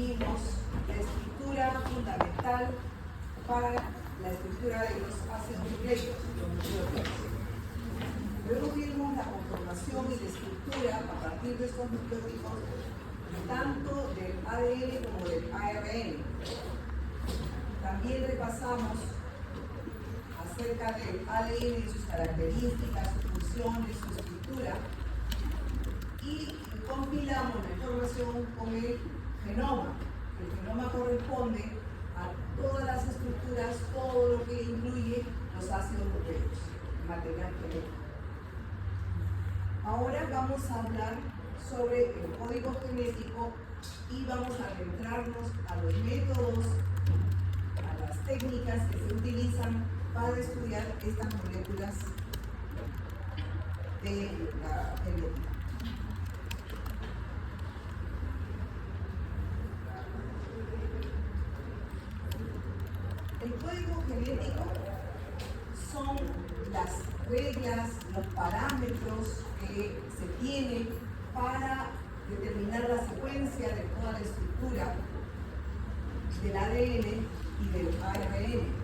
vimos la estructura fundamental para la estructura de los ácidos nucleicos, los nucleótidos. Luego vimos la conformación y la estructura a partir de estos nucleótidos, tanto del ADN como del ARN. También repasamos acerca del ADN, sus características, sus funciones, su estructura, y compilamos la información con el genoma. El genoma corresponde a todas las estructuras, todo lo que incluye los ácidos nucleicos, material genético. Ahora vamos a hablar sobre el código genético y vamos a adentrarnos a los métodos, a las técnicas que se utilizan para estudiar estas moléculas de la genética. El código genético son las reglas, los parámetros que se tienen para determinar la secuencia de toda la estructura del ADN y del ARN.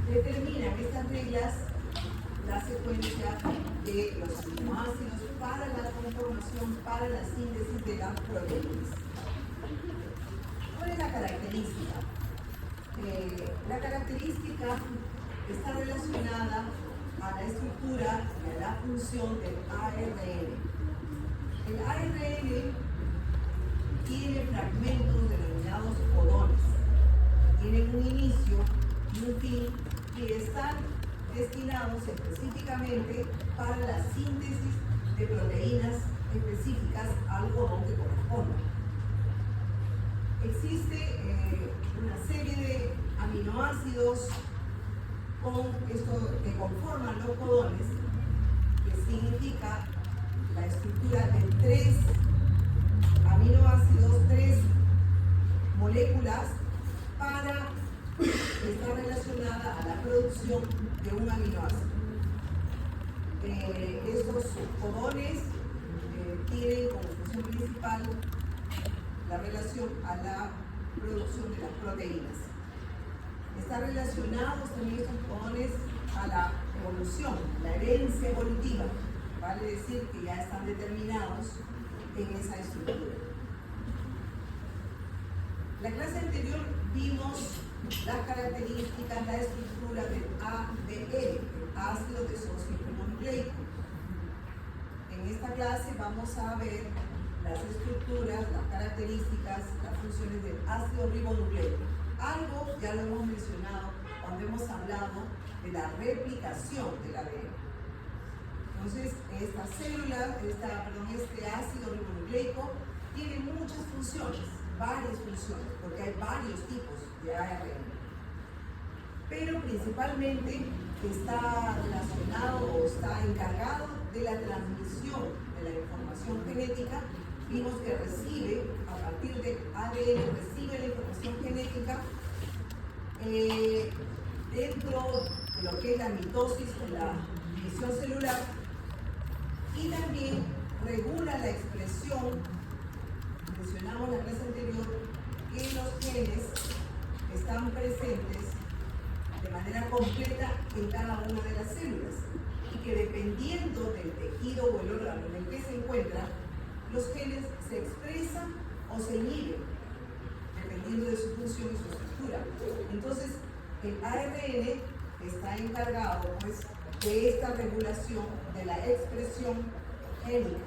Determinan estas reglas la secuencia de los aminoácidos para la conformación, para la síntesis de las proteínas. ¿Cuál es la característica? La característica está relacionada a la estructura y a la función del ARN. El ARN tiene fragmentos denominados codones. Tienen un inicio y un fin que están destinados específicamente para la síntesis de proteínas específicas al codón que corresponda. Existe una serie de aminoácidos que conforman los codones, que significa la estructura de 3 aminoácidos, 3 moléculas para estar relacionada a la producción de un aminoácido. Estos codones tienen como función principal la relación a la producción de las proteínas. Están relacionados también estos codones a la evolución, la herencia evolutiva, vale decir que ya están determinados en esa estructura. La clase anterior vimos las características, la estructura del ADN, el ácido desoxirribonucleico. En esta clase vamos a ver las estructuras, las características, las funciones del ácido ribonucleico. Algo ya lo hemos mencionado cuando hemos hablado de la replicación del ADN. Entonces, esta célula, este ácido ribonucleico tiene muchas funciones, varias funciones, porque hay varios tipos de ARN. Pero principalmente está relacionado o está encargado de la transmisión de la información genética. Vimos que recibe, a partir del ADN, recibe la información genética dentro de lo que es la mitosis o la división celular, y también regula la expresión. Mencionamos en la clase anterior que los genes están presentes de manera completa en cada una de las células y que dependiendo del tejido o el órgano en el que se encuentra, los genes se expresan o se inhiben dependiendo de su función y su estructura. Entonces, el ARN está encargado pues, de esta regulación de la expresión génica.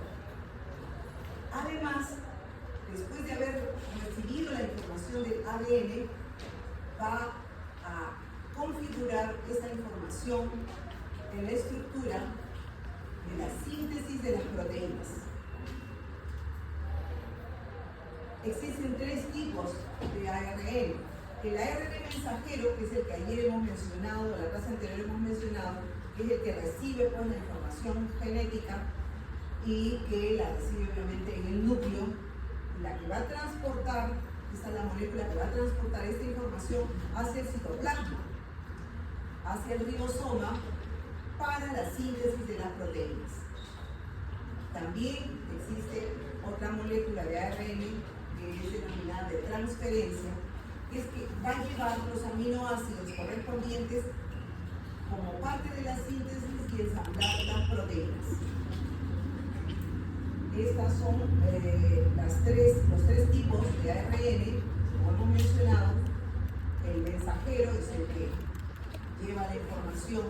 Además, después de haber recibido la información del ADN, va a configurar esta información en la estructura de la síntesis de las proteínas. Existen 3 tipos de ARN. El ARN mensajero, que es el que ayer hemos mencionado, la clase anterior hemos mencionado, que es el que recibe pues, la información genética y que la recibe obviamente en el núcleo. La que va a transportar, esta es la molécula que va a transportar esta información hacia el citoplasma, hacia el ribosoma, para la síntesis de las proteínas. También existe otra molécula de ARN transferencia es que va a llevar los aminoácidos correspondientes como parte de la síntesis y ensamblar las proteínas. Estas son los tres tipos de ARN, como hemos mencionado. El mensajero es el que lleva la información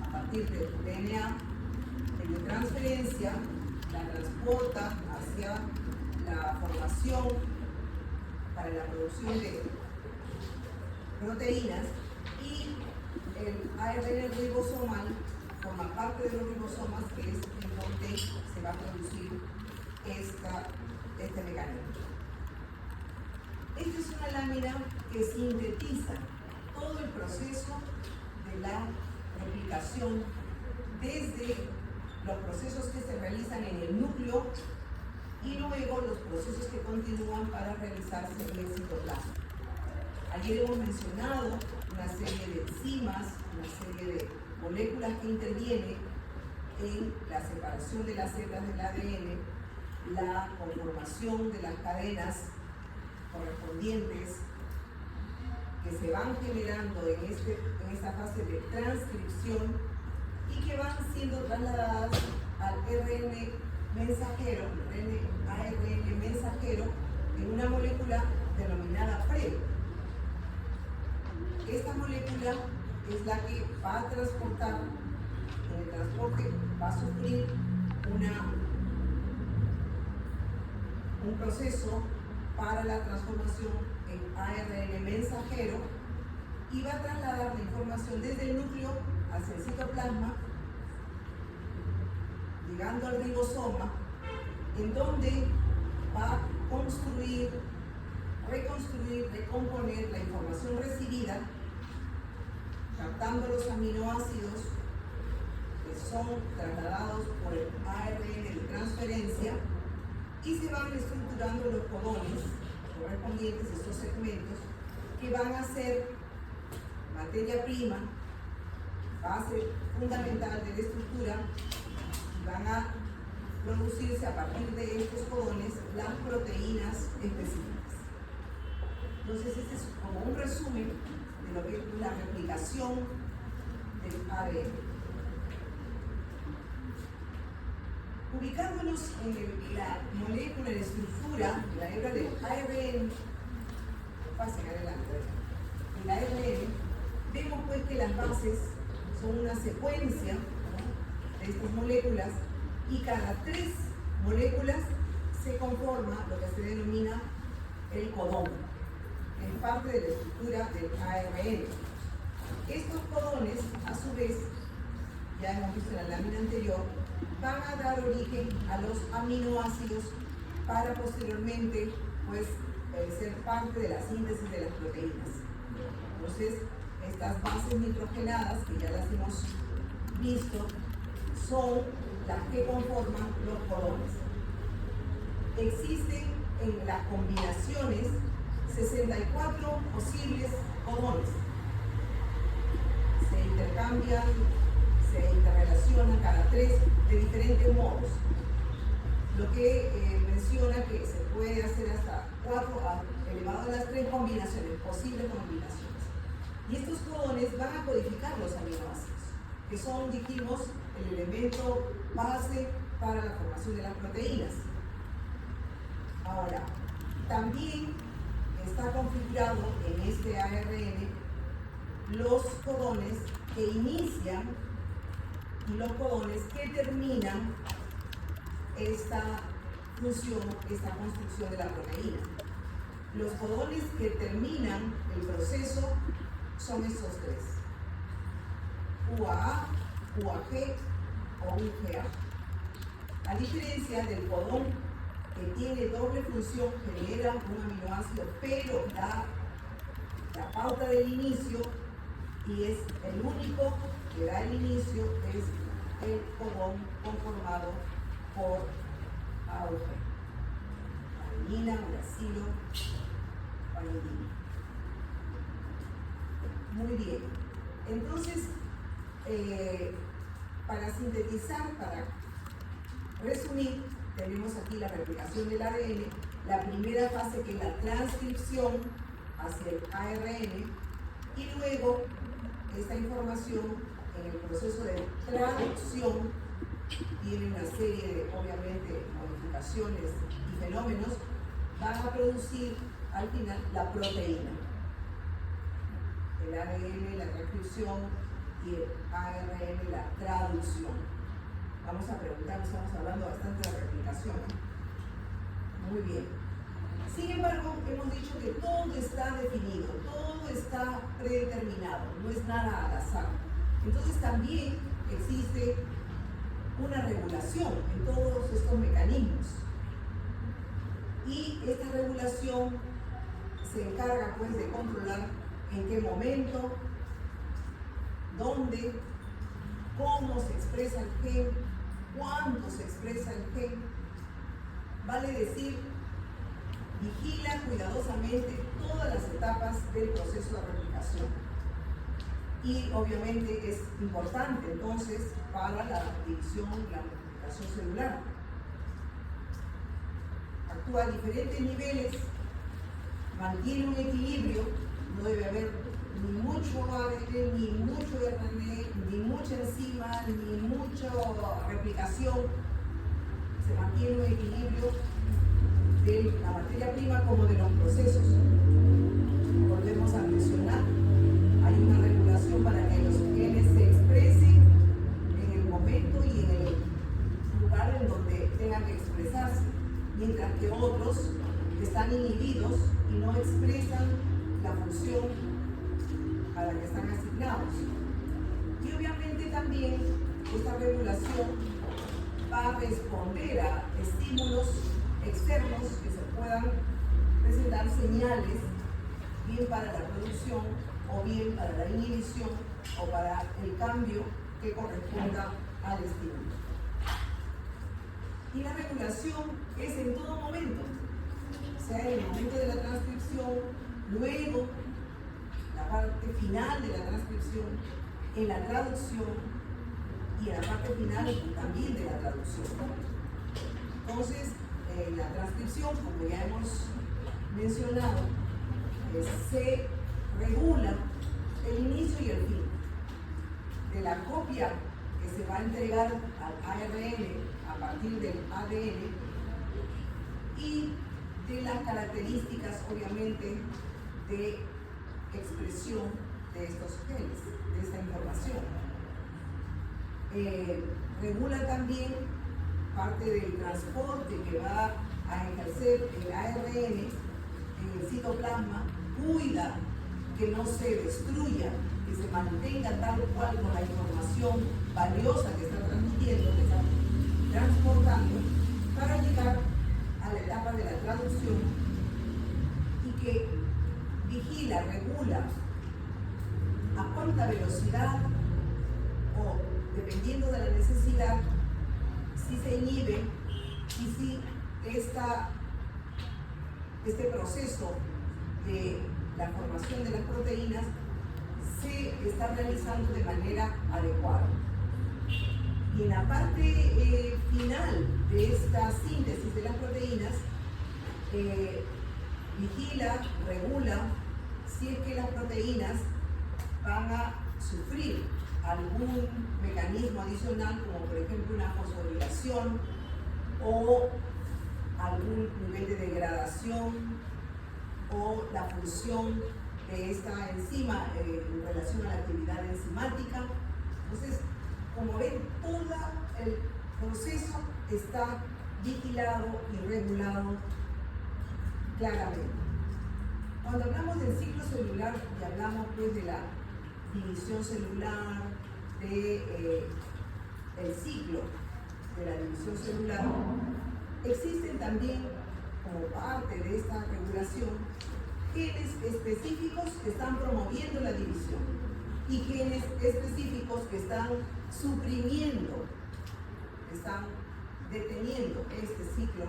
a partir del DNA. El de transferencia la transporta hacia la formación para la producción de proteínas, y el ARN ribosomal forma parte de los ribosomas, que es en donde se va a producir este mecanismo. Esta es una lámina que sintetiza todo el proceso de la replicación, desde los procesos que se realizan en el núcleo y luego los procesos que continúan para realizarse en el citoplasma. Ayer hemos mencionado una serie de enzimas, una serie de moléculas que intervienen en la separación de las células del ADN, la conformación de las cadenas correspondientes que se van generando en esta fase de transcripción y que van siendo trasladadas al RN mensajero, ARN mensajero, en una molécula denominada PRE. Esta molécula es la que va a transportar, en el transporte va a sufrir un proceso para la transformación en ARN mensajero, y va a trasladar la información desde el núcleo hacia el citoplasma, llegando al ribosoma, en donde va a construir, reconstruir, recomponer la información recibida, captando los aminoácidos que son trasladados por el ARN de transferencia, y se van estructurando los codones correspondientes a estos segmentos, que van a ser materia prima, base fundamental de la estructura, y van a producirse a partir de estos codones las proteínas específicas. Entonces, este es como un resumen de lo que es la replicación del ADN. Ubicándonos en la molécula de estructura, la hebra del ARN, pasen adelante, en la ARN, vemos pues que las bases son una secuencia, ¿no?, de estas moléculas, y cada 3 moléculas se conforma lo que se denomina el codón, que es parte de la estructura del ARN. Estos codones, a su vez, ya hemos visto en la lámina anterior, van a dar origen a los aminoácidos para posteriormente pues, ser parte de la síntesis de las proteínas. Entonces, estas bases nitrogenadas, que ya las hemos visto, son las que conforman los codones. Existen en las combinaciones 64 posibles codones. Se intercambian, se interrelacionan cada 3 de diferentes modos. Lo que menciona que se puede hacer hasta 4 elevado a las 3 combinaciones, posibles combinaciones. Y estos codones van a codificar los aminoácidos, que son, dijimos, el elemento base para la formación de las proteínas. Ahora, también está configurado en este ARN los codones que inician y los codones que terminan esta función, esta construcción de la proteína. Los codones que terminan el proceso son estos 3: UAA, UAG o UGA. A diferencia del codón que tiene doble función, genera un aminoácido, pero da la pauta del inicio y es el único que da el inicio, es el codón conformado por AUG, adenina, uracilo, guanidina. Muy bien. Entonces, para sintetizar, para resumir, tenemos aquí la replicación del ADN, la primera fase, que es la transcripción hacia el ARN, y luego esta información en el proceso de traducción tiene una serie de, obviamente, modificaciones y fenómenos, van a producir al final la proteína. El ADN, la transcripción, y el ARN, la traducción. Vamos a preguntar, estamos hablando bastante de replicación. Muy bien. Sin embargo, hemos dicho que todo está definido, todo está predeterminado, no es nada al azar. Entonces también existe una regulación en todos estos mecanismos. Y esta regulación se encarga pues de controlar en qué momento, dónde, cómo se expresa el gen, cuándo se expresa el gen. Vale decir, vigila cuidadosamente todas las etapas del proceso de replicación. Y obviamente es importante entonces para la división, la multiplicación celular. Actúa a diferentes niveles, mantiene un equilibrio, no debe haber ni mucho ADN, ni mucho RNA, ni mucha enzima, ni mucha replicación. Se mantiene un equilibrio de la materia prima como de los procesos. Volvemos a mencionar, hay una regulación para que los genes se expresen en el momento y en el lugar en donde tengan que expresarse, mientras que otros están inhibidos y no expresan la función a la que están asignados. Y obviamente también esta regulación va a responder a estímulos externos que se puedan presentar señales, bien para la producción o bien para la inhibición o para el cambio que corresponda al estímulo. Y la regulación es en todo momento, o sea, en el momento de la transcripción, luego la parte final de la transcripción, en la traducción y en la parte final también de la traducción. Entonces, la transcripción, como ya hemos mencionado, se regula el inicio y el fin de la copia que se va a entregar al ARN a partir del ADN y de las características, obviamente, de expresión de estos genes, de esta información. Regula también parte del transporte que va a ejercer el ARN en el citoplasma, cuida que no se destruya, que se mantenga tal cual con la información valiosa que está transmitiendo, que está transportando, para llegar a la etapa de la traducción y que vigila, regula a cuánta velocidad o dependiendo de la necesidad, si se inhibe y si este proceso de la formación de las proteínas se está realizando de manera adecuada. Y en la parte final de esta síntesis de las proteínas, vigila, regula si es que las proteínas van a sufrir algún mecanismo adicional, como por ejemplo una fosforilación o algún nivel de degradación o la función de esta enzima en relación a la actividad enzimática. Entonces, como ven, todo el proceso está vigilado y regulado claramente. Cuando hablamos del ciclo celular y hablamos pues de la división celular, del ciclo de la división celular, existen también, como parte de esta regulación, genes específicos que están promoviendo la división y genes específicos que están suprimiendo, están deteniendo este ciclo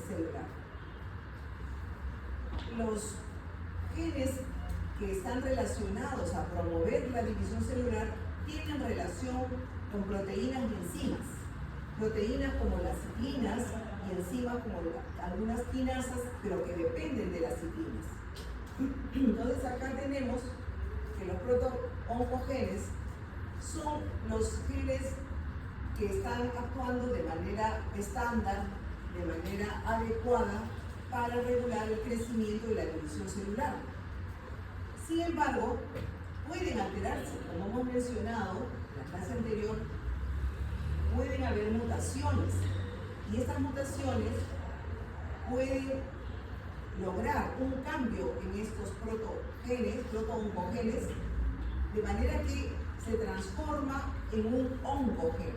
celular. Los genes que están relacionados a promover la división celular tienen relación con proteínas y enzimas. Proteínas como las ciclinas y enzimas como algunas quinasas, pero que dependen de las ciclinas. Entonces acá tenemos que los proto-oncogenes son los genes que están actuando de manera estándar, de manera adecuada para regular el crecimiento y la división celular. Sin embargo, pueden alterarse, como hemos mencionado en la clase anterior, pueden haber mutaciones y estas mutaciones pueden lograr un cambio en estos proto-oncogenes, de manera que se transforma en un oncogen.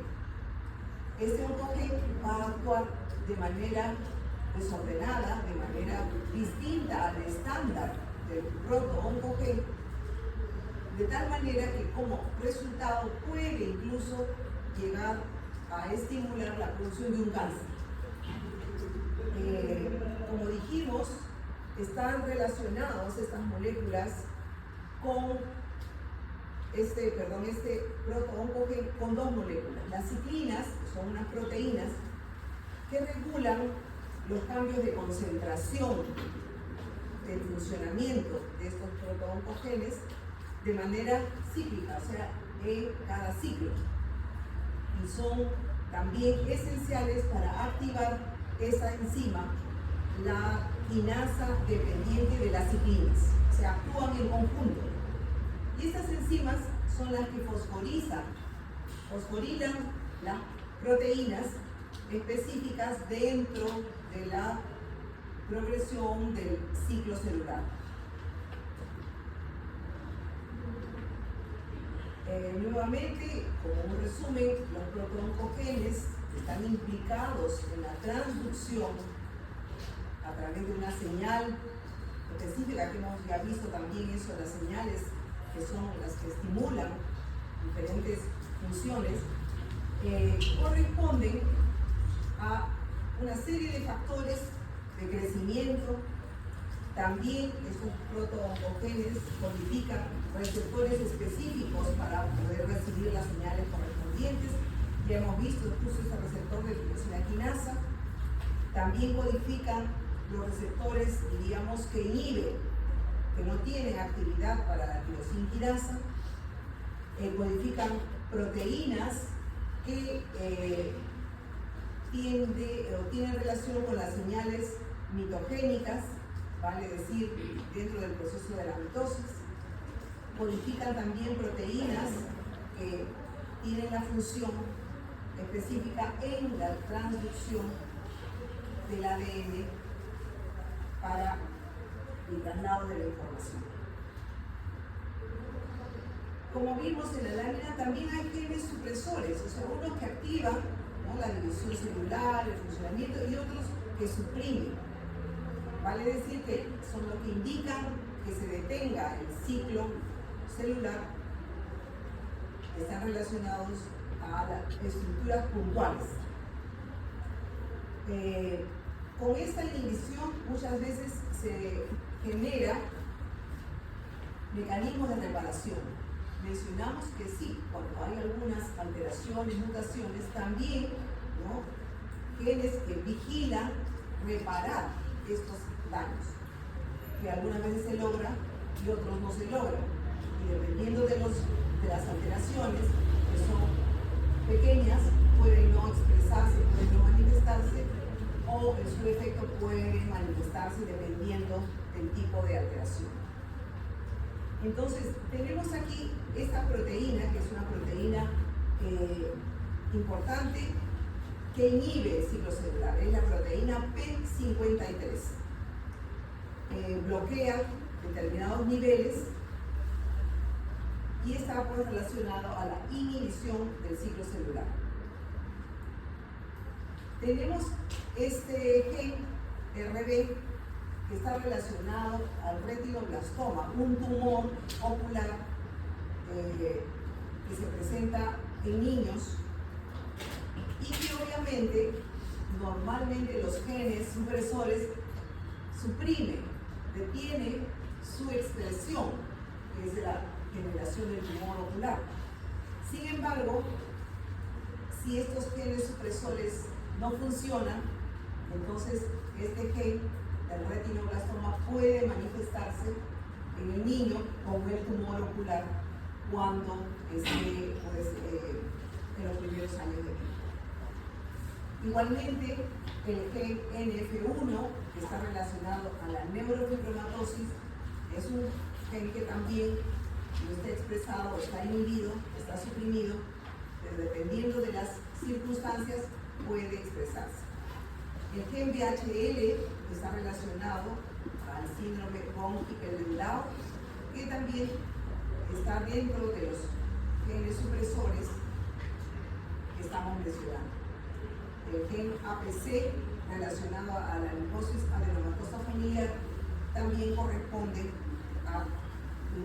Este oncogen va a actuar de manera desordenada, de manera distinta al estándar del proto-oncogen, de tal manera que como resultado puede incluso llegar a estimular la producción de un cáncer. Como dijimos, están relacionados estas moléculas con este proto-oncogen con dos moléculas. Las ciclinas, que son unas proteínas que regulan los cambios de concentración del funcionamiento de estos proto-oncogenes de manera cíclica, o sea, en cada ciclo. Y son también esenciales para activar esa enzima, la quinasa dependiente de las ciclinas. Se actúan en conjunto. Y estas enzimas son las que fosforilan las proteínas específicas dentro de la progresión del ciclo celular. Nuevamente, como un resumen, los proto-oncogenes están implicados en la transducción a través de una señal específica que hemos ya visto también eso, las señales que son las que estimulan diferentes funciones, corresponden a una serie de factores de crecimiento. También estos proto-oncogenes codifican receptores específicos para poder recibir las señales correspondientes. Ya hemos visto incluso este receptor de tirosina quinasa. También codifican los receptores, diríamos, que inhiben, que no tienen actividad para la tirosina quinasa. Codifican proteínas que tienen relación con las señales mitogénicas, vale decir, dentro del proceso de la mitosis. Codifican también proteínas que tienen la función específica en la transducción del ADN para el traslado de la información. Como vimos en la lámina, también hay genes supresores, o sea, unos que activan, ¿no?, la división celular, el funcionamiento, y otros que suprimen. Vale decir que son los que indican que se detenga el ciclo celular, que están relacionados a las estructuras puntuales. Con esta inhibición muchas veces se genera mecanismos de reparación. Mencionamos que sí, cuando hay algunas alteraciones, mutaciones, también, ¿no?, genes que vigilan reparar estos daños, que algunas veces se logra y otros no se logran. Y dependiendo de las alteraciones, que son pequeñas, pueden no expresarse, pueden no manifestarse, o en su efecto puede manifestarse dependiendo del tipo de alteración. Entonces, tenemos aquí esta proteína, que es una proteína importante, que inhibe el ciclo celular, es la proteína P53. Bloquea determinados niveles y está pues relacionado a la inhibición del ciclo celular. Tenemos este gen RB que está relacionado al retinoblastoma, un tumor ocular que se presenta en niños y que obviamente normalmente los genes supresores suprimen, detienen su expresión, que es la generación del tumor ocular. Sin embargo, si estos genes supresores no funcionan, Entonces, este gen del retinoblastoma puede manifestarse en el niño como el tumor ocular cuando esté pues, en los primeros años de vida. Igualmente, el gen NF1, que está relacionado a la neurofibromatosis, es un gen que también no está expresado, está inhibido, está suprimido, pero dependiendo de las circunstancias puede expresarse. El gen VHL está relacionado al síndrome von Hippel-Lindau, que también está dentro de los genes supresores que estamos mencionando. El gen APC, relacionado a la linfosis adenomatosa familiar, también corresponde al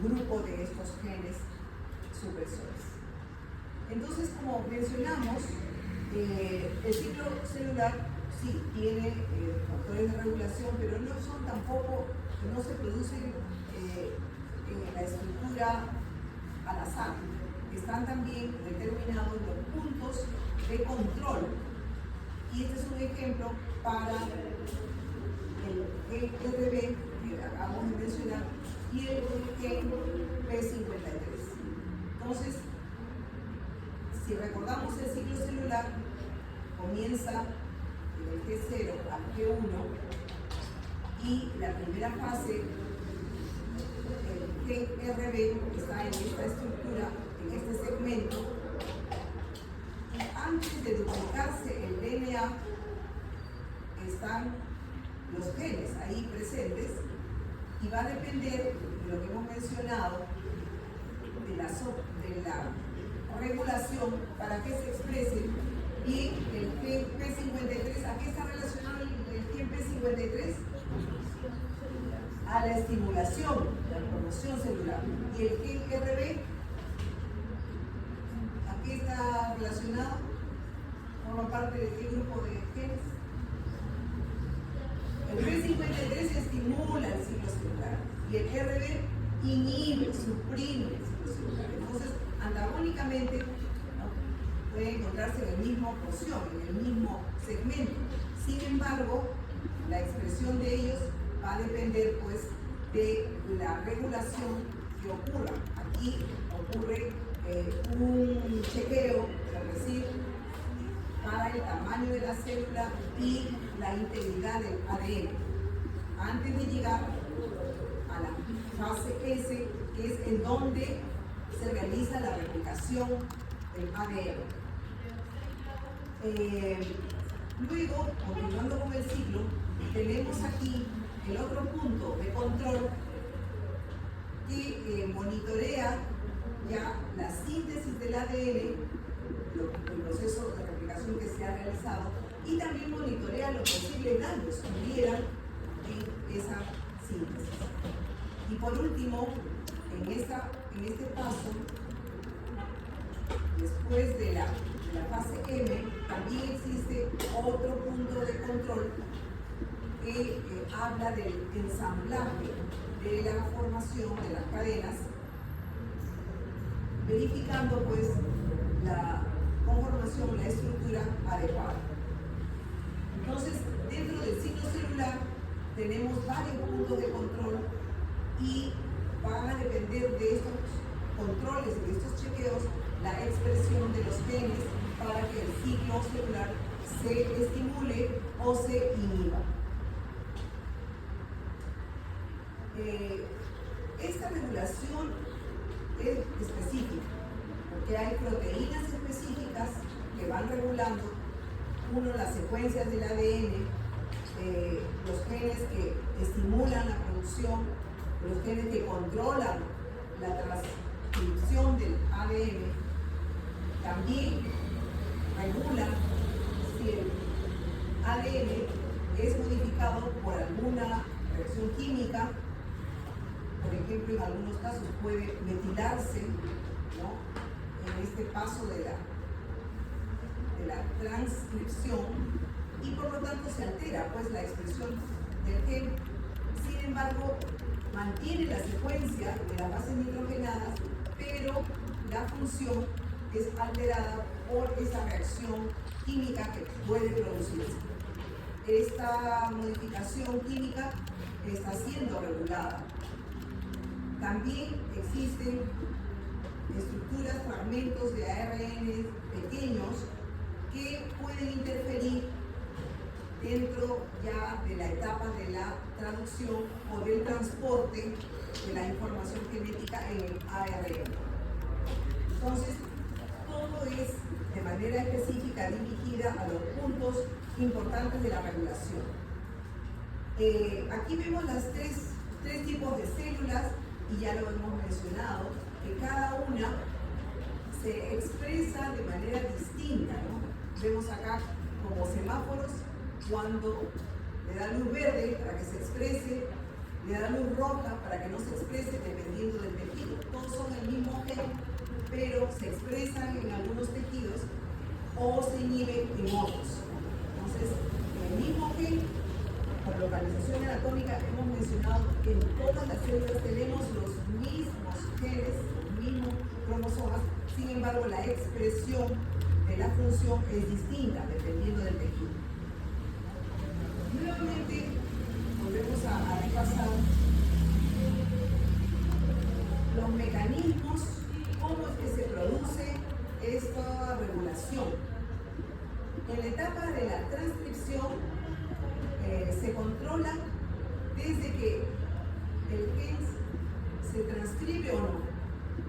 grupo de estos genes supresores. Entonces, como mencionamos, el ciclo celular sí tiene factores de regulación, pero no son tampoco, no se producen en la estructura al azar. Están también determinados los puntos de control. Y este es un ejemplo para el RB que acabamos de mencionar y el gen P53. Entonces, si recordamos el ciclo celular, comienza del G0 al G1 y la primera fase, el gen RB, está en esta estructura, en este segmento. Antes de duplicarse el DNA, están los genes ahí presentes y va a depender de lo que hemos mencionado de la regulación para que se exprese bien el gen P53. ¿A qué está relacionado el gen P53? A la estimulación, la promoción celular. Y el gen RB, ¿a qué está relacionado? Forma parte de qué grupo de genes. El P53 estimula el ciclo celular y el RB inhibe, suprime el ciclo celular. Entonces, antagónicamente, ¿no?, puede encontrarse en la misma porción, en el mismo segmento. Sin embargo, la expresión de ellos va a depender pues de la regulación que ocurra. Aquí ocurre un chequeo, es decir, para el tamaño de la célula y la integridad del ADN, antes de llegar a la fase S, que es en donde se realiza la replicación del ADN. Luego, continuando con el ciclo, tenemos aquí el otro punto de control que monitorea ya la síntesis del ADN, el proceso de replicación que se ha realizado, y también monitorea los posibles daños que hubieran en esa síntesis. Y por último, en este paso, después de la fase M, también existe otro punto de control que habla del ensamblaje de la formación de las cadenas, verificando pues la conformación, la estructura adecuada. Entonces, dentro del ciclo celular tenemos varios puntos de control y van a depender de estos controles, de estos chequeos, la expresión de los genes para que el ciclo celular se estimule o se inhiba. Esta regulación es específica, porque hay proteínas específicas que van regulando, uno, las secuencias del ADN, los genes que estimulan la producción, los genes que controlan la transcripción del ADN, también regulan si el ADN es modificado por alguna reacción química. Por ejemplo, en algunos casos puede metilarse, ¿no?, en este paso de la transcripción, y por lo tanto se altera pues la expresión del gen. Sin embargo, mantiene la secuencia de las bases nitrogenadas, pero la función es alterada por esa reacción química que puede producirse. esta modificación química está siendo regulada. También existen estructuras, fragmentos de ARN pequeños que pueden interferir dentro ya de la etapa de la traducción o del transporte de la información genética en el ARN. Entonces, todo es de manera específica dirigida a los puntos importantes de la regulación. Aquí vemos las tres tipos de células y ya lo hemos mencionado, que cada una se expresa de manera distinta, ¿no? Vemos acá como semáforos cuando le da luz verde para que se exprese, le da luz roja para que no se exprese dependiendo del tejido. Todos son el mismo gen, pero se expresan en algunos tejidos o se inhiben en otros. Entonces, el mismo gen, por localización anatómica, hemos mencionado que en todas las células tenemos los mismos genes, los mismos cromosomas, sin embargo, la expresión de la función es distinta dependiendo del tejido. Nuevamente, volvemos a repasar los mecanismos, cómo es que se produce esta regulación. En la etapa de la transcripción se controla desde que el gen se transcribe o no,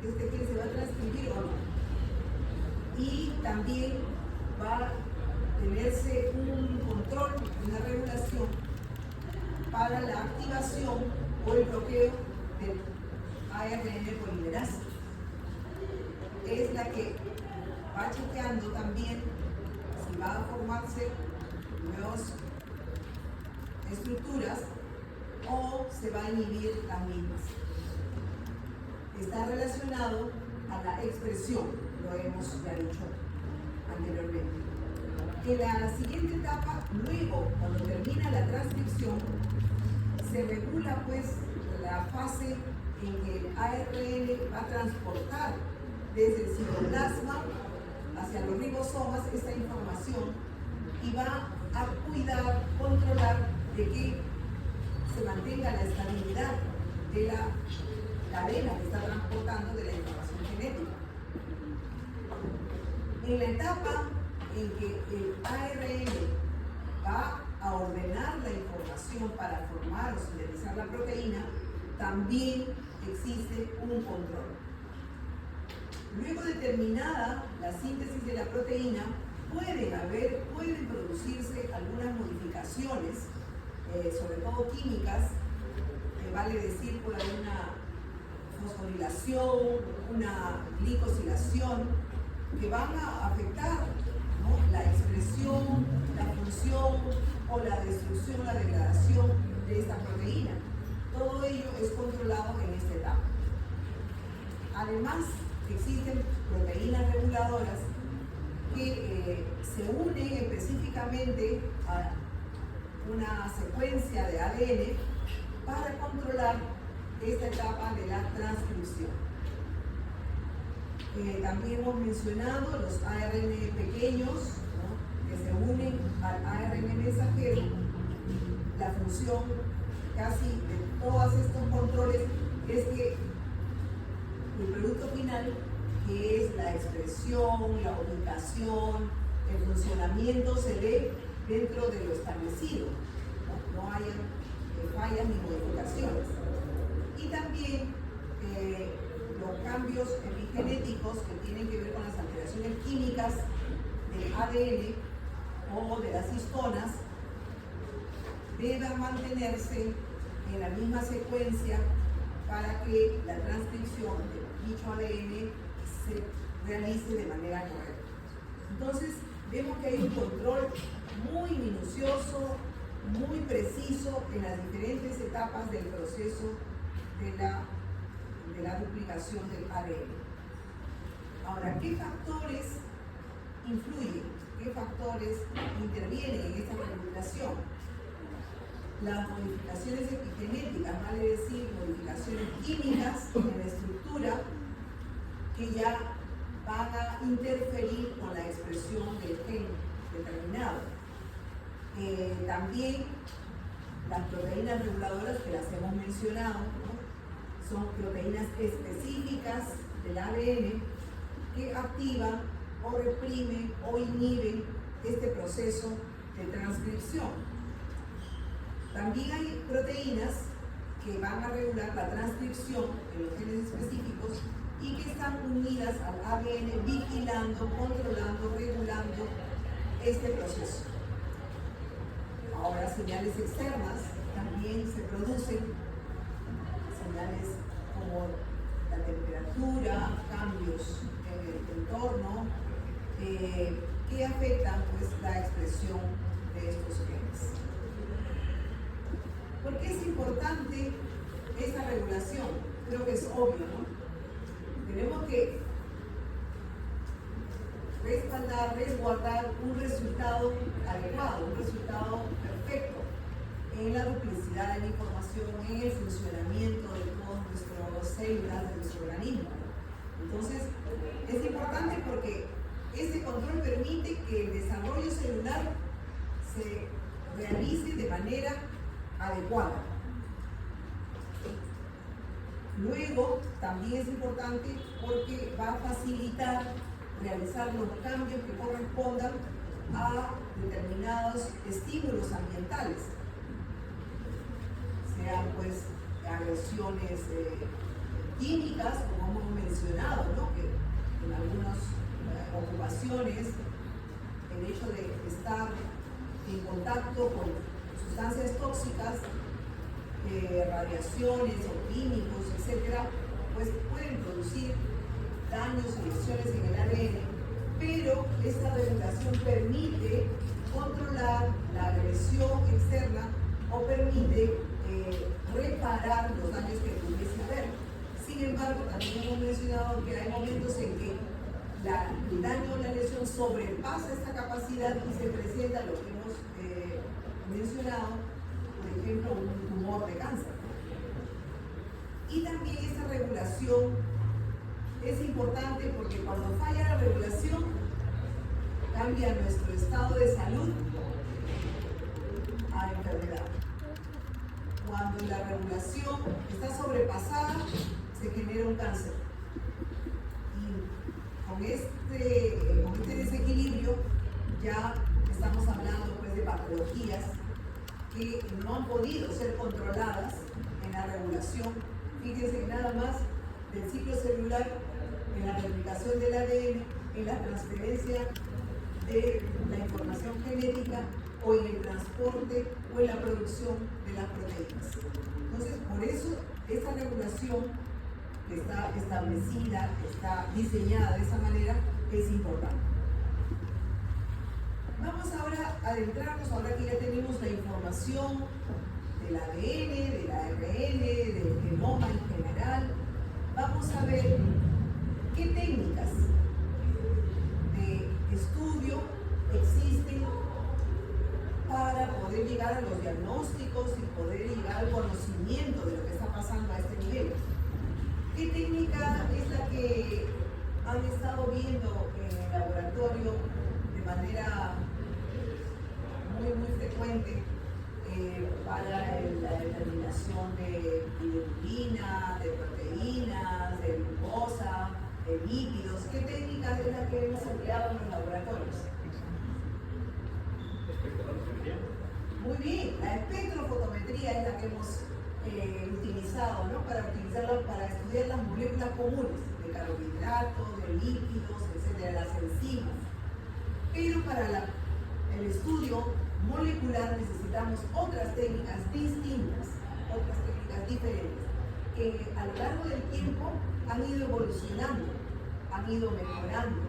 este gen se va a transcribir o no. Y también va a tenerse un control, una regulación para la activación o el bloqueo del ARN polimerasa. Es la que va chequeando también si va a formarse nuevas estructuras o se va a inhibir las mismas. Está relacionado a la expresión, lo hemos ya dicho anteriormente. En la siguiente etapa, luego, cuando termina la transcripción, se regula pues la fase en que el ARN va a transportar desde el citoplasma hacia los ribosomas esta información y va a cuidar, controlar de que se mantenga la estabilidad de la cadena que está transportando de la información genética. En la etapa en que el ARN va a ordenar la información para formar o sintetizar la proteína, también existe un control. Luego de terminada la síntesis de la proteína, pueden producirse algunas modificaciones, sobre todo químicas, vale decir por una fosforilación, una glicosilación, que van a afectar, ¿no?, la expresión, la función o la destrucción, la degradación de esta proteína. Todo ello es controlado en esta etapa. Además, existen proteínas reguladoras que se unen específicamente a una secuencia de ADN para controlar esta etapa de la transcripción. También hemos mencionado los ARN pequeños, ¿no?, que se unen al ARN mensajero. La función casi de todos estos controles es que el producto final, que es la expresión, la ubicación, el funcionamiento, se dé dentro de lo establecido, no haya fallas ni modificaciones. Y también los cambios epigenéticos que tienen que ver con las alteraciones químicas del ADN o de las histonas deban mantenerse en la misma secuencia para que la transcripción de dicho ADN se realice de manera correcta. Entonces, vemos que hay un control muy minucioso, muy preciso en las diferentes etapas del proceso de la duplicación del ADN. Ahora, ¿qué factores influyen? ¿Qué factores intervienen en esta regulación? Las modificaciones epigenéticas, vale decir, modificaciones químicas en la estructura que ya van a interferir con la expresión del gen determinado. También las proteínas reguladoras que las hemos mencionado, ¿no? Son proteínas específicas del ADN que activan o reprimen o inhiben este proceso de transcripción. También hay proteínas que van a regular la transcripción en los genes específicos y que están unidas al ADN, vigilando, controlando, regulando este proceso. Ahora, señales externas también se producen, señales como la temperatura, cambios en el entorno, que afectan pues la expresión de estos genes. ¿Por qué es importante esta regulación? Creo que es obvio, ¿no? Tenemos que respaldar, resguardar un resultado adecuado, un resultado perfecto en la duplicidad de la información, en el funcionamiento de todas nuestras células de nuestro organismo. Entonces, es importante porque este control permite que el desarrollo celular se realice de manera adecuada. Luego, también es importante porque va a facilitar realizar los cambios que correspondan a determinados estímulos ambientales, sean pues agresiones químicas, como hemos mencionado, ¿no? Que en algunas ocupaciones el hecho de estar en contacto con sustancias tóxicas, radiaciones o químicos, etcétera, pues pueden producir daños y lesiones en el ADN, pero esta regulación permite controlar la agresión externa o permite reparar los daños que pudiese haber. Sin embargo, también hemos mencionado que hay momentos en que el daño o la lesión sobrepasa esta capacidad y se presenta lo que hemos mencionado, por ejemplo, un tumor de cáncer. Y también esta regulación es importante porque cuando falla la regulación, cambia nuestro estado de salud a enfermedad. Cuando la regulación está sobrepasada, se genera un cáncer. Y con este desequilibrio ya estamos hablando pues, de patologías que no han podido ser controladas en la regulación. Fíjense que nada más del ciclo celular, en la replicación del ADN, en la transferencia de la información genética o en el transporte o en la producción de las proteínas. Entonces, por eso esta regulación que está establecida, está diseñada de esa manera, es importante. Vamos ahora a adentrarnos, ahora que ya tenemos la información del ADN, del ARN, del genoma en general, vamos a ver qué técnicas de estudio existen para poder llegar a los diagnósticos y poder llegar al conocimiento de lo que está pasando a este nivel. ¿Qué técnica es la que han estado viendo en el laboratorio de manera muy frecuente para la determinación de bilirrubina, de proteínas, de glucosa, de lípidos? ¿Qué técnica es la que hemos empleado en los laboratorios? Muy bien, la espectrofotometría es la que hemos utilizado, ¿no? Para estudiar las moléculas comunes de carbohidratos, de lípidos, etcétera, las enzimas. Pero para el estudio molecular necesitamos otras técnicas distintas, otras técnicas diferentes, que a lo largo del tiempo han ido evolucionando, han ido mejorando.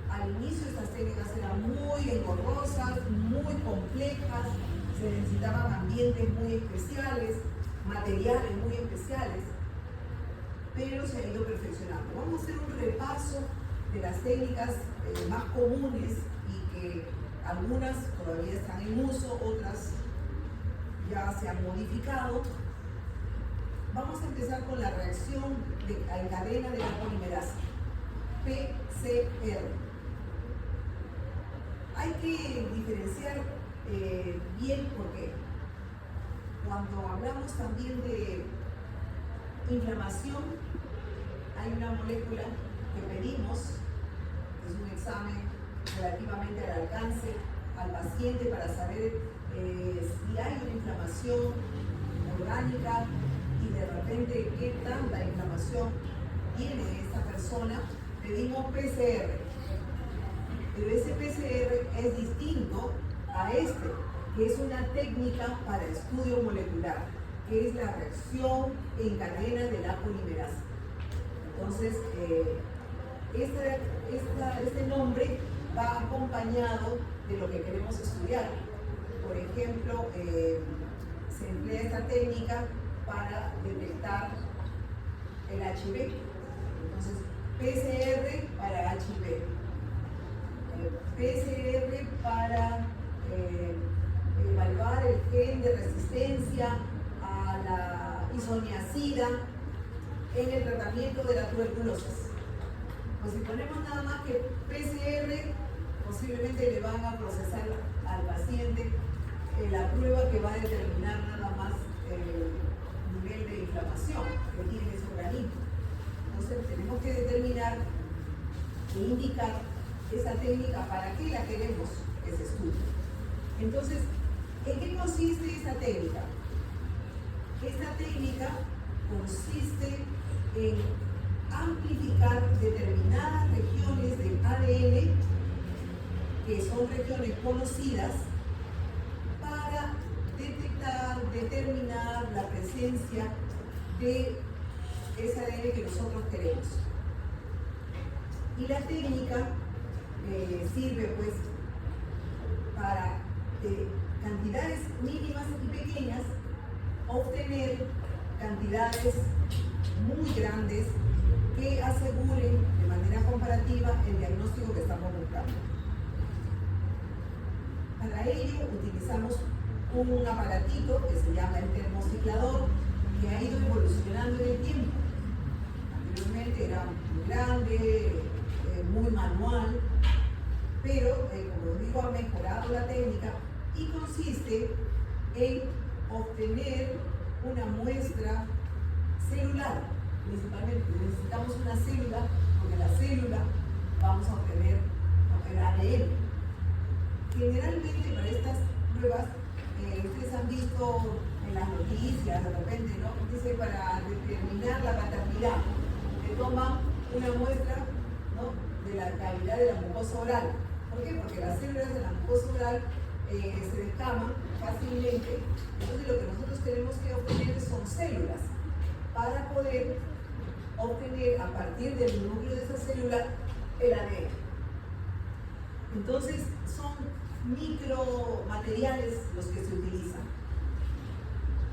Al inicio estas técnicas eran muy engorrosas, muy complejas, se necesitaban ambientes muy especiales, materiales muy especiales, pero se ha ido perfeccionando. Vamos a hacer un repaso de las técnicas más comunes y que algunas todavía están en uso, otras ya se han modificado. Vamos a empezar con la reacción en cadena de la polimerasa, PCR. Hay que diferenciar bien porque cuando hablamos también de inflamación, hay una molécula que pedimos, es un examen relativamente al alcance al paciente para saber si hay una inflamación orgánica y de repente qué tanta inflamación tiene esta persona. Pedimos PCR, pero ese PCR es distinto a este, que es una técnica para estudio molecular, que es la reacción en cadena de la polimerasa. Entonces, este nombre va acompañado de lo que queremos estudiar. Por ejemplo, se emplea esta técnica para detectar el HIV. Entonces, PCR para HIV, PCR para evaluar el gen de resistencia a la isoniazida en el tratamiento de la tuberculosis. Pues si ponemos nada más que PCR, posiblemente le van a procesar al paciente la prueba que va a determinar nada más el nivel de inflamación que tiene su organismo. Entonces tenemos que determinar e indicar esa técnica para qué la queremos que se estudie. Entonces, ¿en qué consiste esta técnica? Esta técnica consiste en amplificar determinadas regiones del ADN, que son regiones conocidas, para detectar, determinar la presencia de ese ADN que nosotros queremos. Y la técnica sirve pues para cantidades mínimas y pequeñas obtener cantidades muy grandes que aseguren de manera comparativa el diagnóstico que estamos buscando. Para ello utilizamos un aparatito que se llama el termociclador, que ha ido evolucionando en el tiempo. Anteriormente era muy grande, muy manual, pero como digo, ha mejorado la técnica y consiste en obtener una muestra celular. Principalmente necesitamos una célula, porque la célula vamos a obtener el ADN. Generalmente para estas pruebas, ustedes han visto en las noticias de repente, ¿no? Dice para determinar la paternidad, que toman una muestra, ¿no?, de la cavidad de la mucosa oral. ¿Por qué? Porque las células de la mucosa oral se descaman fácilmente. Entonces lo que nosotros tenemos que obtener son células para poder obtener a partir del núcleo de esa célula el ADN. Entonces son micromateriales los que se utilizan.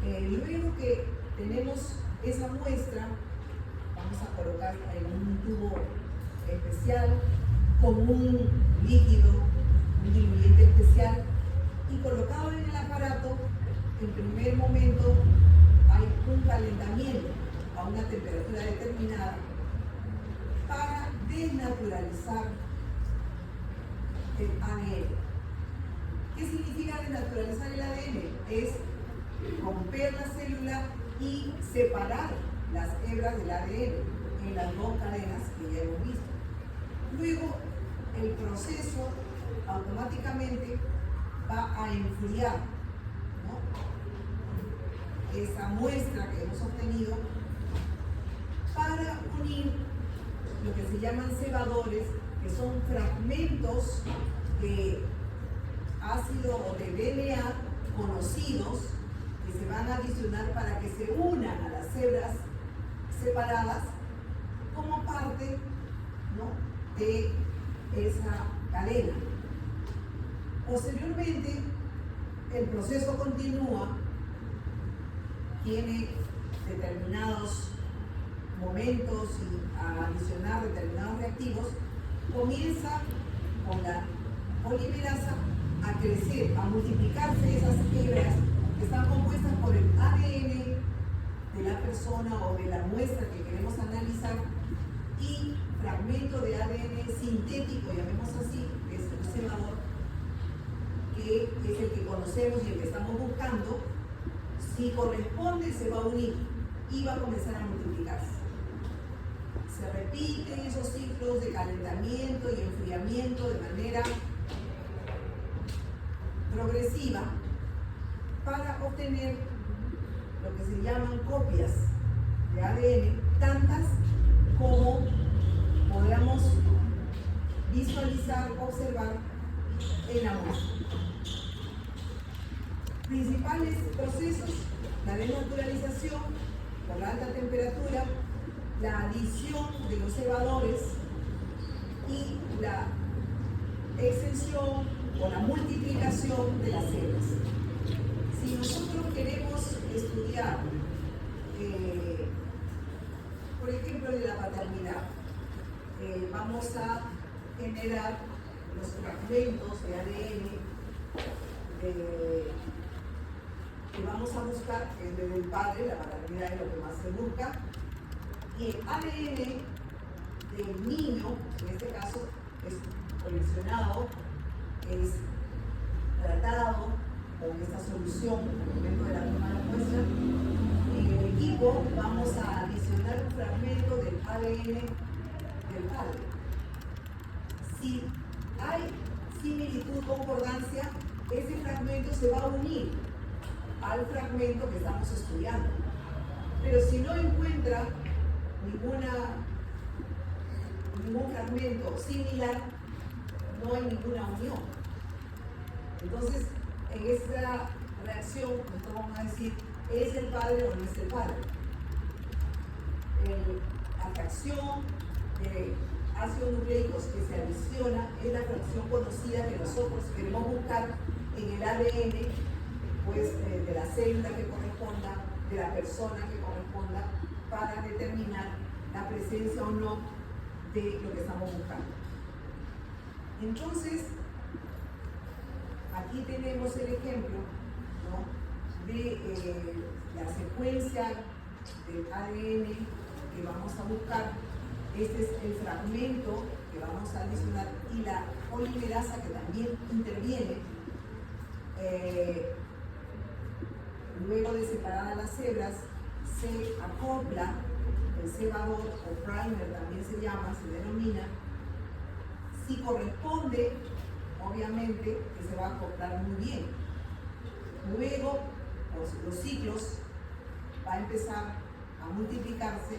Luego que tenemos esa muestra, vamos a colocar en un tubo especial con un líquido, un diluyente especial, y colocado en el aparato, en primer momento hay un calentamiento a una temperatura determinada para desnaturalizar el ADN. ¿Qué significa desnaturalizar el ADN? Es romper la célula y separar las hebras del ADN en las dos cadenas que ya hemos visto. Luego, el proceso automáticamente va a enfriar, ¿no?, esa muestra que hemos obtenido para unir lo que se llaman cebadores, que son fragmentos de ácido o de DNA conocidos que se van a adicionar para que se unan a las hebras separadas como parte, ¿no?, de esa cadena. Posteriormente, el proceso continúa, tiene determinados momentos y a adicionar determinados reactivos, comienza con la polimerasa a crecer, a multiplicarse esas hebras que están compuestas por el ADN de la persona o de la muestra que queremos analizar y fragmento de ADN sintético, llamemos así, que es un cebador, que es el que conocemos y el que estamos buscando, si corresponde se va a unir y va a comenzar a multiplicarse. Se repiten esos ciclos de calentamiento y enfriamiento de manera progresiva para obtener lo que se llaman copias de ADN, tantas como podamos visualizar, observar en la muestra. Principales procesos: la desnaturalización por la alta temperatura, la adición de los cebadores y la extensión o la multiplicación de las células. Si nosotros queremos estudiar, por ejemplo, de la paternidad, vamos a generar los fragmentos de ADN que vamos a buscar, que es del padre, la paternidad es lo que más se busca, y el ADN del niño, en este caso, es coleccionado, es tratado con esta solución en el momento de la toma de la muestra. En el equipo vamos a adicionar un fragmento del ADN del padre. Si hay similitud, concordancia, ese fragmento se va a unir al fragmento que estamos estudiando. Pero si no encuentra ningún fragmento similar, no hay ninguna unión. Entonces, en esta reacción, nosotros vamos a decir, ¿es el padre o no es el padre? La fracción de ácidos nucleicos que se adiciona es la fracción conocida que nosotros queremos buscar en el ADN, pues, de la célula que corresponda, de la persona que corresponda, para determinar la presencia o no de lo que estamos buscando. Entonces, aquí tenemos el ejemplo, ¿no?, de la secuencia del ADN que vamos a buscar. Este es el fragmento que vamos a adicionar y la polimerasa que también interviene. Luego de separadas las hebras, se acopla el cebador, o primer también se llama, se denomina. Si corresponde, obviamente que se va a acoplar muy bien. Luego, los ciclos, va a empezar a multiplicarse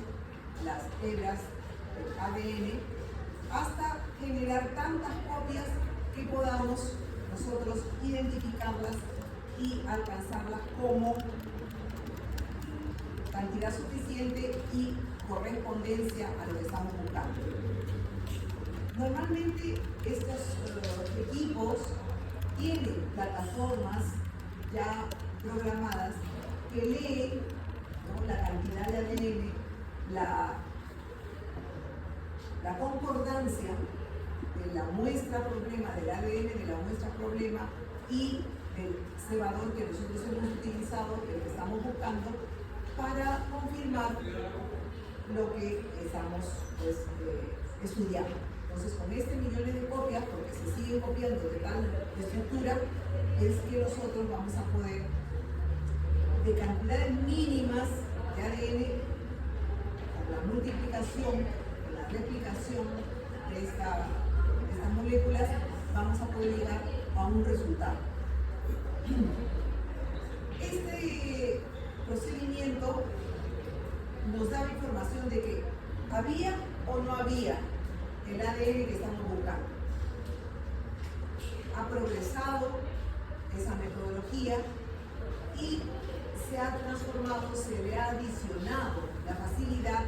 las hebras del ADN hasta generar tantas copias que podamos nosotros identificarlas y alcanzarlas como cantidad suficiente y correspondencia a lo que estamos buscando. Normalmente estos equipos tienen plataformas ya programadas que leen, ¿no?, la cantidad de ADN, la concordancia de la muestra problema, del ADN de la muestra problema y del cebador que nosotros hemos utilizado, el que estamos buscando, para confirmar lo que estamos, pues, estudiando. Entonces, con millones de copias, porque se siguen copiando de tal estructura, es que nosotros vamos a poder, de cantidades mínimas de ADN, con la multiplicación, con la replicación de estas moléculas, vamos a poder llegar a un resultado. Este procedimiento nos da información de que había o no había el ADN que estamos buscando. Ha progresado esa metodología y se ha transformado, se le ha adicionado la facilidad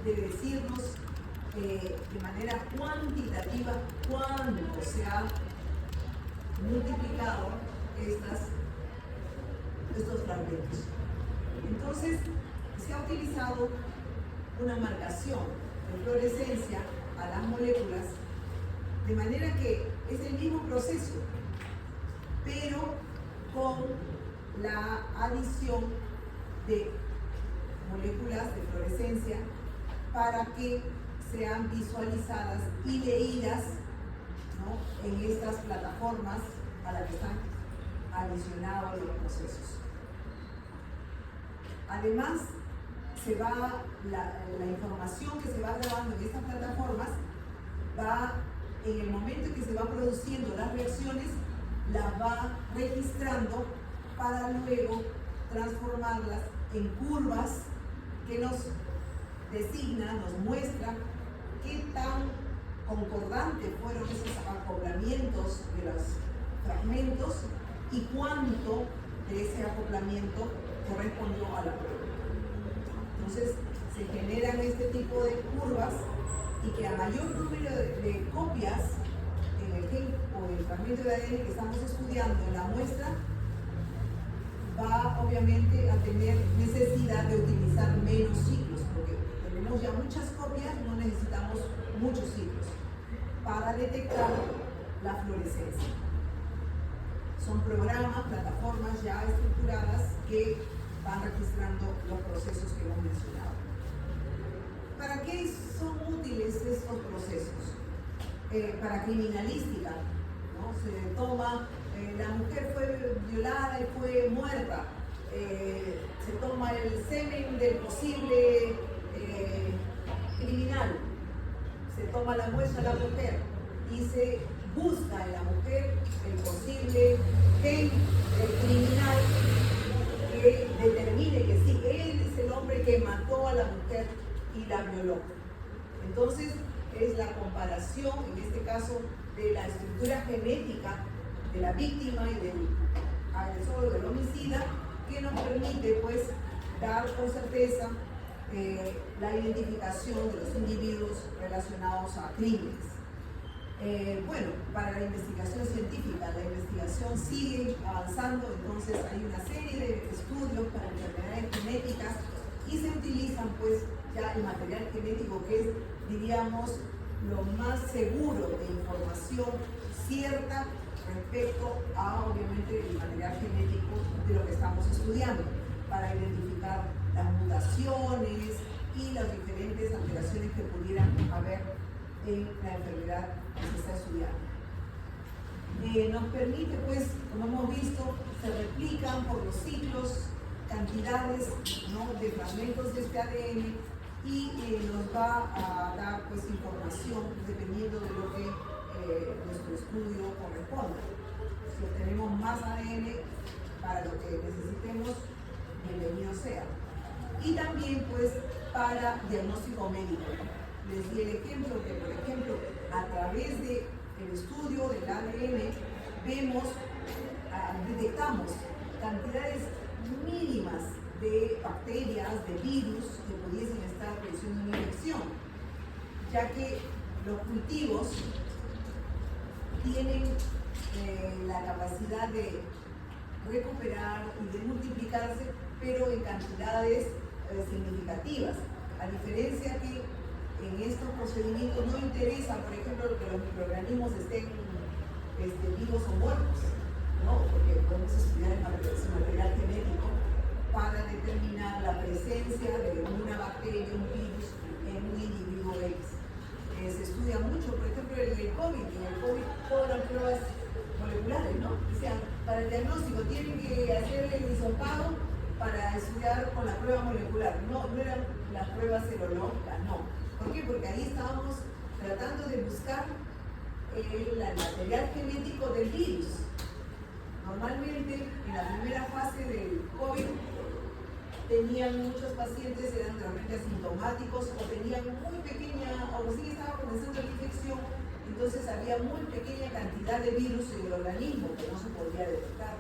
de decirnos de manera cuantitativa cuánto se ha multiplicado estos fragmentos. Entonces, se ha utilizado una marcación de fluorescencia a las moléculas, de manera que es el mismo proceso, pero con la adición de moléculas de fluorescencia para que sean visualizadas y leídas, ¿no?, en estas plataformas a las que están adicionado a los procesos. Además, la información que se va grabando en estas plataformas en el momento en que se van produciendo las reacciones, las va registrando para luego transformarlas en curvas que nos designan, nos muestran qué tan concordantes fueron esos acoplamientos de los fragmentos y cuánto de ese acoplamiento correspondió a la prueba. Entonces, se generan este tipo de curvas y que a mayor número de copias en el gen o el fragmento de ADN que estamos estudiando en la muestra, va obviamente a tener necesidad de utilizar menos ciclos, porque tenemos ya muchas copias, no necesitamos muchos ciclos para detectar la fluorescencia. Son programas, plataformas ya estructuradas que van registrando los procesos que hemos mencionado. ¿Para qué son útiles estos procesos? Para criminalística, ¿no? Se toma, la mujer fue violada y fue muerta, se toma el semen del posible criminal, se toma la muestra de la mujer y se busca en la mujer el posible gen criminal que determine que sí, él es el hombre que mató a la mujer y la violó. Entonces, es la comparación, en este caso, de la estructura genética de la víctima y del agresor, del homicida, que nos permite, pues, dar con certeza la identificación de los individuos relacionados a crímenes. Bueno, para la investigación científica, la investigación sigue avanzando, entonces hay una serie de estudios para enfermedades genéticas y se utilizan pues ya el material genético, que es, diríamos, lo más seguro de información cierta respecto a, obviamente, el material genético de lo que estamos estudiando, para identificar las mutaciones y las diferentes alteraciones que pudieran haber en la enfermedad que se está estudiando. Nos permite, pues, como hemos visto, se replican por los ciclos cantidades, ¿no?, de fragmentos de este ADN y nos va a dar, pues, información dependiendo de lo que nuestro estudio corresponda. Si obtenemos más ADN para lo que necesitemos, bienvenido sea. Y también, pues, para diagnóstico médico. Les di el ejemplo que, por ejemplo, a través del estudio del ADN detectamos cantidades mínimas de bacterias, de virus que pudiesen estar produciendo una infección, ya que los cultivos tienen la capacidad de recuperar y de multiplicarse, pero en cantidades significativas, a diferencia que en estos procedimientos no interesa, por ejemplo, que los microorganismos estén vivos o muertos, ¿no? Porque podemos estudiar el material genético para determinar la presencia de una bacteria, un virus en un individuo X. Se estudia mucho, por ejemplo, en el COVID. En el COVID todas las pruebas moleculares, ¿no? O sea, para el diagnóstico tienen que hacerle el hisopado para estudiar con la prueba molecular. No eran las pruebas serológicas, no. ¿Por qué? Porque ahí estábamos tratando de buscar el material genético del virus. Normalmente, en la primera fase del COVID, tenían muchos pacientes, eran realmente asintomáticos o tenían muy pequeña, o recién estaba comenzando la infección, entonces había muy pequeña cantidad de virus en el organismo que no se podía detectar.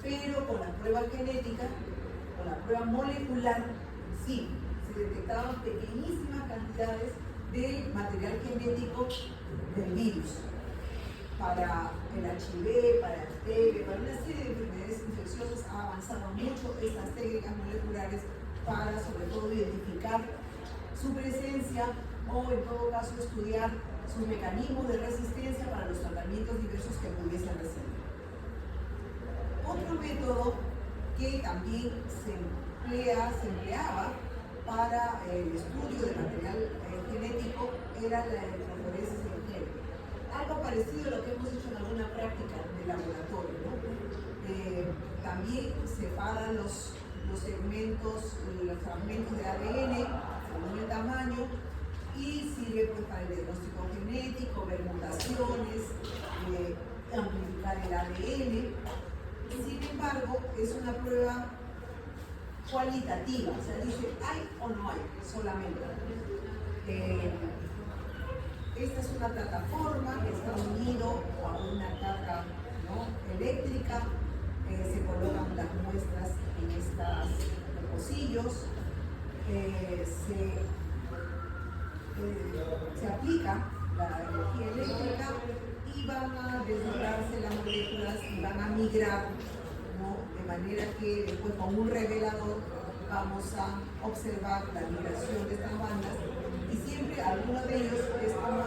Pero con la prueba genética, con la prueba molecular, sí, se detectaban pequeñísimas cantidades de material genético del virus. Para el HIV, para el TB, para una serie de enfermedades infecciosas ha avanzado mucho estas técnicas moleculares para, sobre todo, identificar su presencia o, en todo caso, estudiar sus mecanismos de resistencia para los tratamientos diversos que pudiesen recibir. Otro método que también se empleaba para el estudio del material genético era la electroforesis en gel. algo parecido a lo que hemos hecho en alguna práctica de laboratorio, ¿no? También separan los segmentos, los fragmentos de ADN según el tamaño y sirve pues para el diagnóstico genético, ver mutaciones, amplificar el ADN. Sin embargo, es una prueba cualitativa, o sea, dice hay o no hay solamente. Esta es una plataforma que está unido a una carga, ¿no?, eléctrica. Se colocan las muestras en estos pocillos. Se aplica la energía eléctrica y van a desligarse las moléculas y van a migrar, ¿no?, de manera que después con un revelador vamos a observar la migración de estas bandas y siempre alguno de ellos es como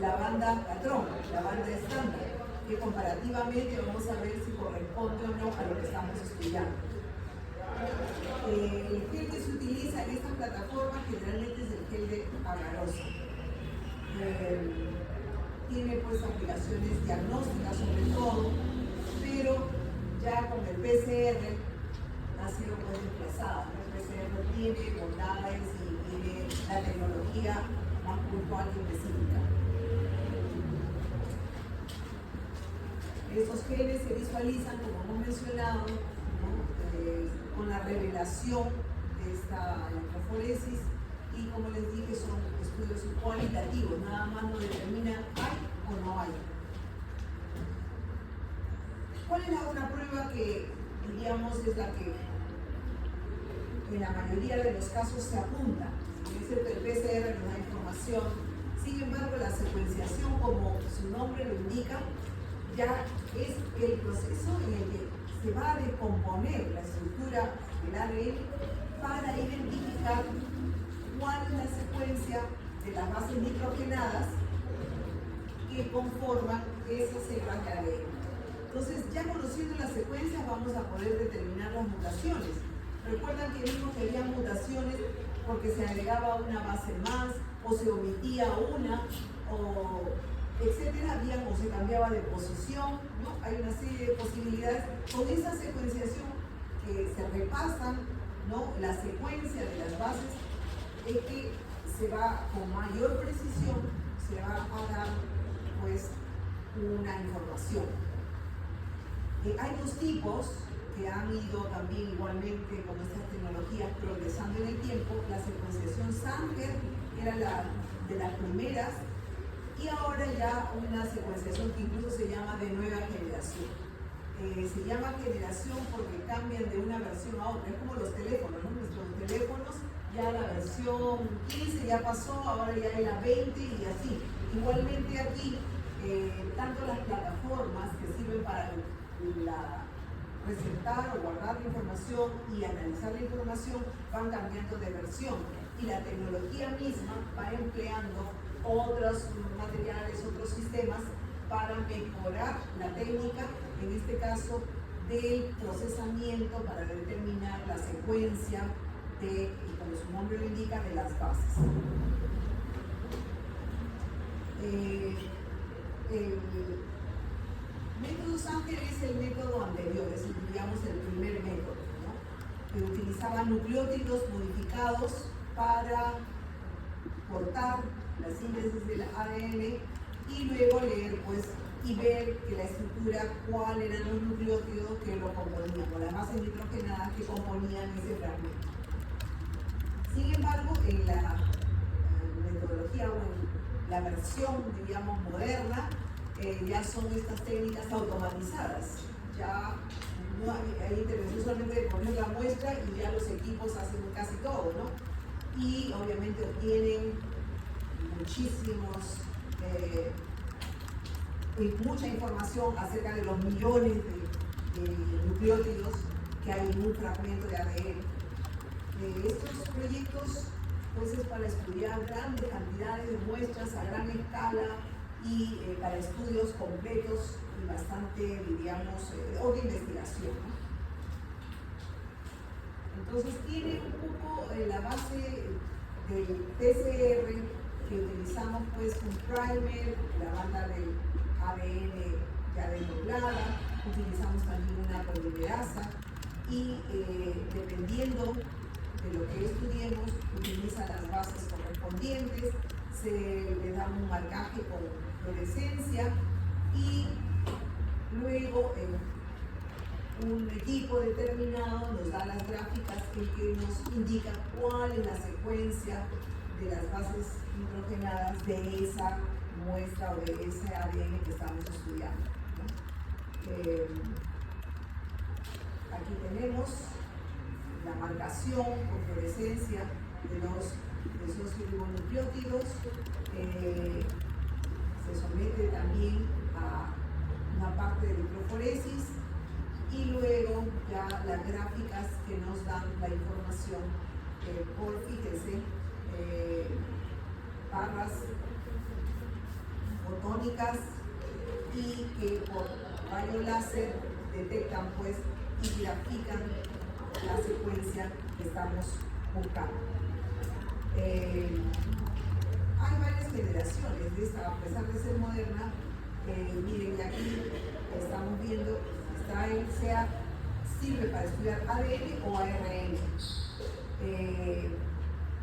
la banda patrón, la banda estándar, que comparativamente vamos a ver si corresponde o no a lo que estamos estudiando. El gel que se utiliza en esta plataforma generalmente es el gel de agarosa. Tiene pues aplicaciones diagnósticas sobre todo, pero ya con el PCR ha sido pues desplazada. El PCR tiene bondades y tiene la tecnología más puntual y específica. Estos genes se visualizan, como hemos mencionado, ¿no?, con la revelación de esta electroforesis y, como les dije, son estudios cualitativos, nada más no determina hay o no hay. ¿Cuál es la otra prueba que, diríamos, es la que en la mayoría de los casos se apunta? Es el PCR, nos da información. Sin embargo, la secuenciación, como su nombre lo indica, ya es el proceso en el que se va a descomponer la estructura del ADN para identificar cuál es la secuencia de las bases nitrogenadas que conforman esas células de ADN. Entonces, ya conociendo las secuencias vamos a poder determinar las mutaciones. Recuerdan que vimos que había mutaciones porque se agregaba una base más, o se omitía una, o etcétera, o se cambiaba de posición, ¿no? Hay una serie de posibilidades. Con esa secuenciación que se repasan, ¿no?, la secuencia de las bases, es que se va con mayor precisión, se va a dar pues una información. Hay dos tipos que han ido también igualmente con estas tecnologías progresando en el tiempo. La secuenciación Sanger era la de las primeras, y ahora ya una secuenciación que incluso se llama de nueva generación. Se llama generación porque cambian de una versión a otra. Es como los teléfonos, ¿no? Nuestros teléfonos, ya la versión 15 ya pasó, ahora ya hay la 20 y así. Igualmente aquí, tanto las plataformas que sirven para presentar o guardar la información y analizar la información van cambiando de versión, y la tecnología misma va empleando otros materiales, otros sistemas para mejorar la técnica, en este caso del procesamiento, para determinar la secuencia de, como su nombre lo indica, de las bases. El método Sanger es el método anterior, es, digamos, el primer método, ¿no?, que utilizaba nucleótidos modificados para cortar la síntesis del ADN y luego leer pues y ver que la estructura, cuáles eran los nucleótidos que lo componían, o las bases nitrogenadas que componían ese fragmento. Sin embargo, en la metodología o en la versión, digamos, moderna, ya son estas técnicas automatizadas. Ya no hay intervención solamente de poner la muestra y ya los equipos hacen casi todo, ¿no? Y obviamente obtienen mucha información acerca de los millones de nucleótidos que hay en un fragmento de ADN. Estos proyectos pues es para estudiar grandes cantidades de muestras a gran escala y para estudios completos y bastante, diríamos, o de investigación, ¿no? Entonces tiene un poco la base del PCR, que utilizamos pues un primer, la banda del ADN ya desdoblada, utilizamos también una polimerasa y dependiendo de lo que estudiemos, utiliza las bases correspondientes, se le da un marcaje con fluorescencia y luego un equipo determinado nos da las gráficas que nos indica cuál es la secuencia de las bases nitrogenadas de esa muestra o de ese ADN que estamos estudiando, ¿no? Aquí tenemos la marcación por fluorescencia de los desoxirribonucleótidos. Se somete también a una parte de microforesis y luego ya las gráficas que nos dan la información por, fíjense, barras fotónicas y que por rayo láser detectan pues y grafican la secuencia que estamos buscando. Hay varias generaciones de esta, a pesar de ser moderna. Miren, aquí estamos viendo, el SEA sirve para estudiar ADN o ARN.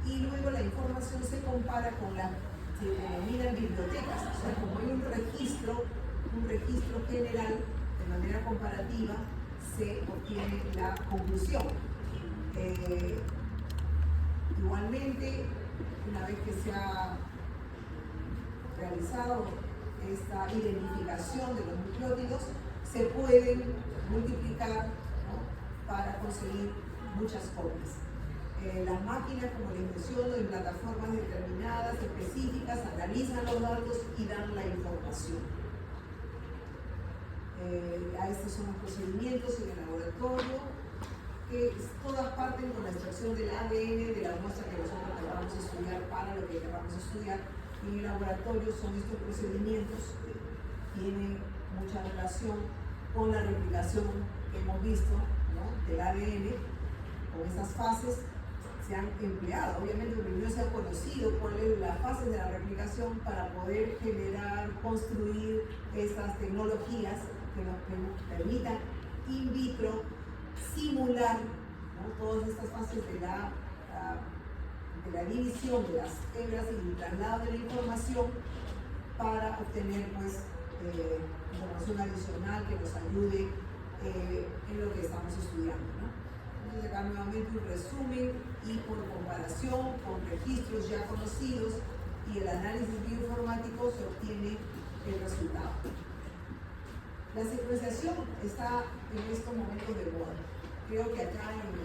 Y luego la información se compara con la, se denominan bibliotecas, o sea, como hay un registro general, de manera comparativa, se obtiene la conclusión. Igualmente, una vez que se ha realizado esta identificación de los nucleótidos, se pueden multiplicar, ¿no?, para conseguir muchas copias. Las máquinas, como les menciono, en plataformas determinadas, específicas, analizan los datos y dan la información. Estos son los procedimientos en el laboratorio, que todas parten con la extracción del ADN de la muestra que nosotros queramos estudiar para lo que queramos estudiar. Y en el laboratorio son estos procedimientos que tienen mucha relación con la replicación que hemos visto, ¿no?, del ADN, con esas fases. Se han empleado, obviamente primero se ha conocido cuál es la fase de la replicación para poder generar, construir estas tecnologías que nos permitan in vitro simular, ¿no?, todas estas fases de la división de las hebras y el traslado de la información para obtener pues información adicional que nos ayude en lo que estamos estudiando, ¿no? Entonces acá nuevamente un resumen y por comparación con registros ya conocidos y el análisis bioinformático se obtiene el resultado. La secuenciación está en estos momentos de moda. Creo que acá en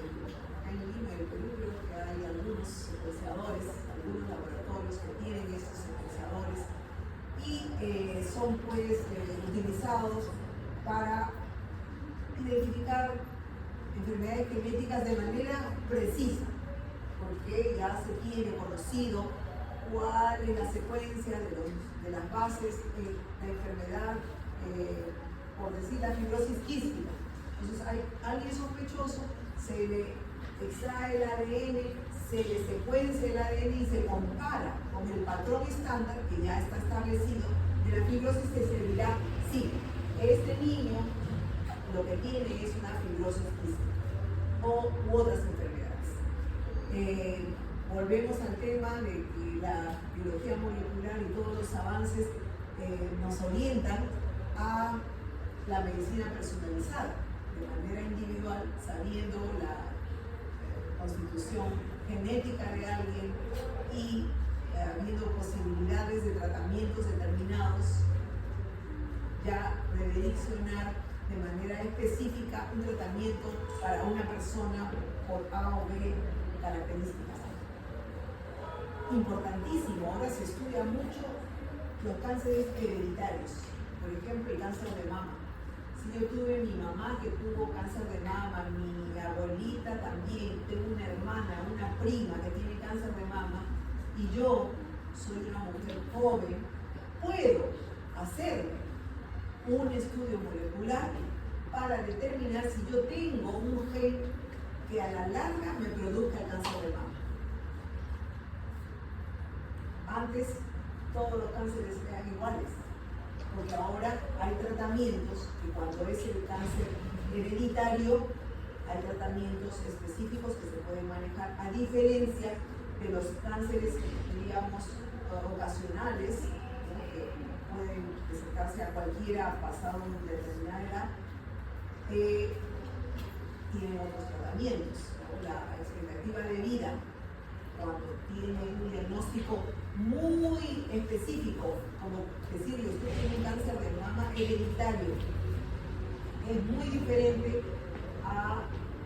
Lima, en el Perú, creo que hay algunos secuenciadores, algunos laboratorios que tienen estos secuenciadores y son pues utilizados para identificar enfermedades genéticas de manera precisa, porque ya se tiene conocido cuál es la secuencia de las bases de la enfermedad, por decir la fibrosis quística. Entonces hay alguien sospechoso, se le extrae el ADN, se le secuencia el ADN y se compara con el patrón estándar que ya está establecido de la fibrosis, que se dirá, sí, este niño lo que tiene es una fibrosis quística u otras enfermedades. Volvemos al tema de que la biología molecular y todos los avances nos orientan a la medicina personalizada, de manera individual, sabiendo la constitución genética de alguien y habiendo posibilidades de tratamientos determinados, ya redireccionar de manera específica un tratamiento para una persona por A o B características. Importantísimo, ahora se estudia mucho los cánceres hereditarios, por ejemplo el cáncer de mama. Si yo tuve mi mamá que tuvo cáncer de mama, mi abuelita también, tengo una hermana, una prima que tiene cáncer de mama y yo soy una mujer joven, puedo hacer un estudio molecular para determinar si yo tengo un gen que a la larga me produzca el cáncer de mama. antes todos los cánceres eran iguales, porque ahora hay tratamientos que cuando es el cáncer hereditario, hay tratamientos específicos que se pueden manejar a diferencia de los cánceres, diríamos, ocasionales, ¿no? Que pueden presentarse a cualquiera pasado una determinada edad, tienen otros tratamientos, ¿no? La expectativa de vida, cuando tiene un diagnóstico muy específico, como decirle, usted tiene un cáncer de mama hereditario, es muy diferente a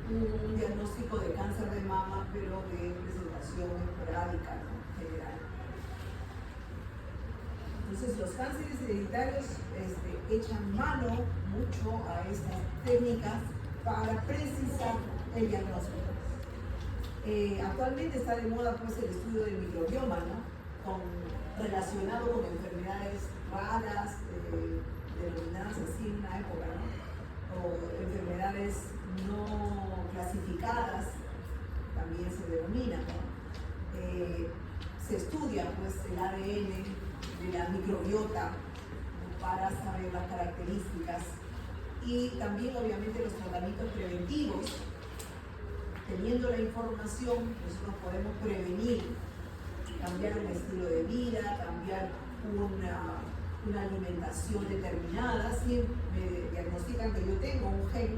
un diagnóstico de cáncer de mama, pero de presentación esporádica, ¿no? General. Entonces, los cánceres hereditarios echan mano mucho a estas técnicas para precisar el diagnóstico. Actualmente está de moda pues el estudio del microbioma, ¿no? Relacionado con enfermedades raras, denominadas así en una época, ¿no? O enfermedades no clasificadas, también se denomina, ¿no? Se estudia pues el ADN de la microbiota, ¿no? Para saber las características y también obviamente los tratamientos preventivos. Teniendo la información, nosotros podemos prevenir, cambiar un estilo de vida, cambiar una alimentación determinada. Si me diagnostican que yo tengo un gen,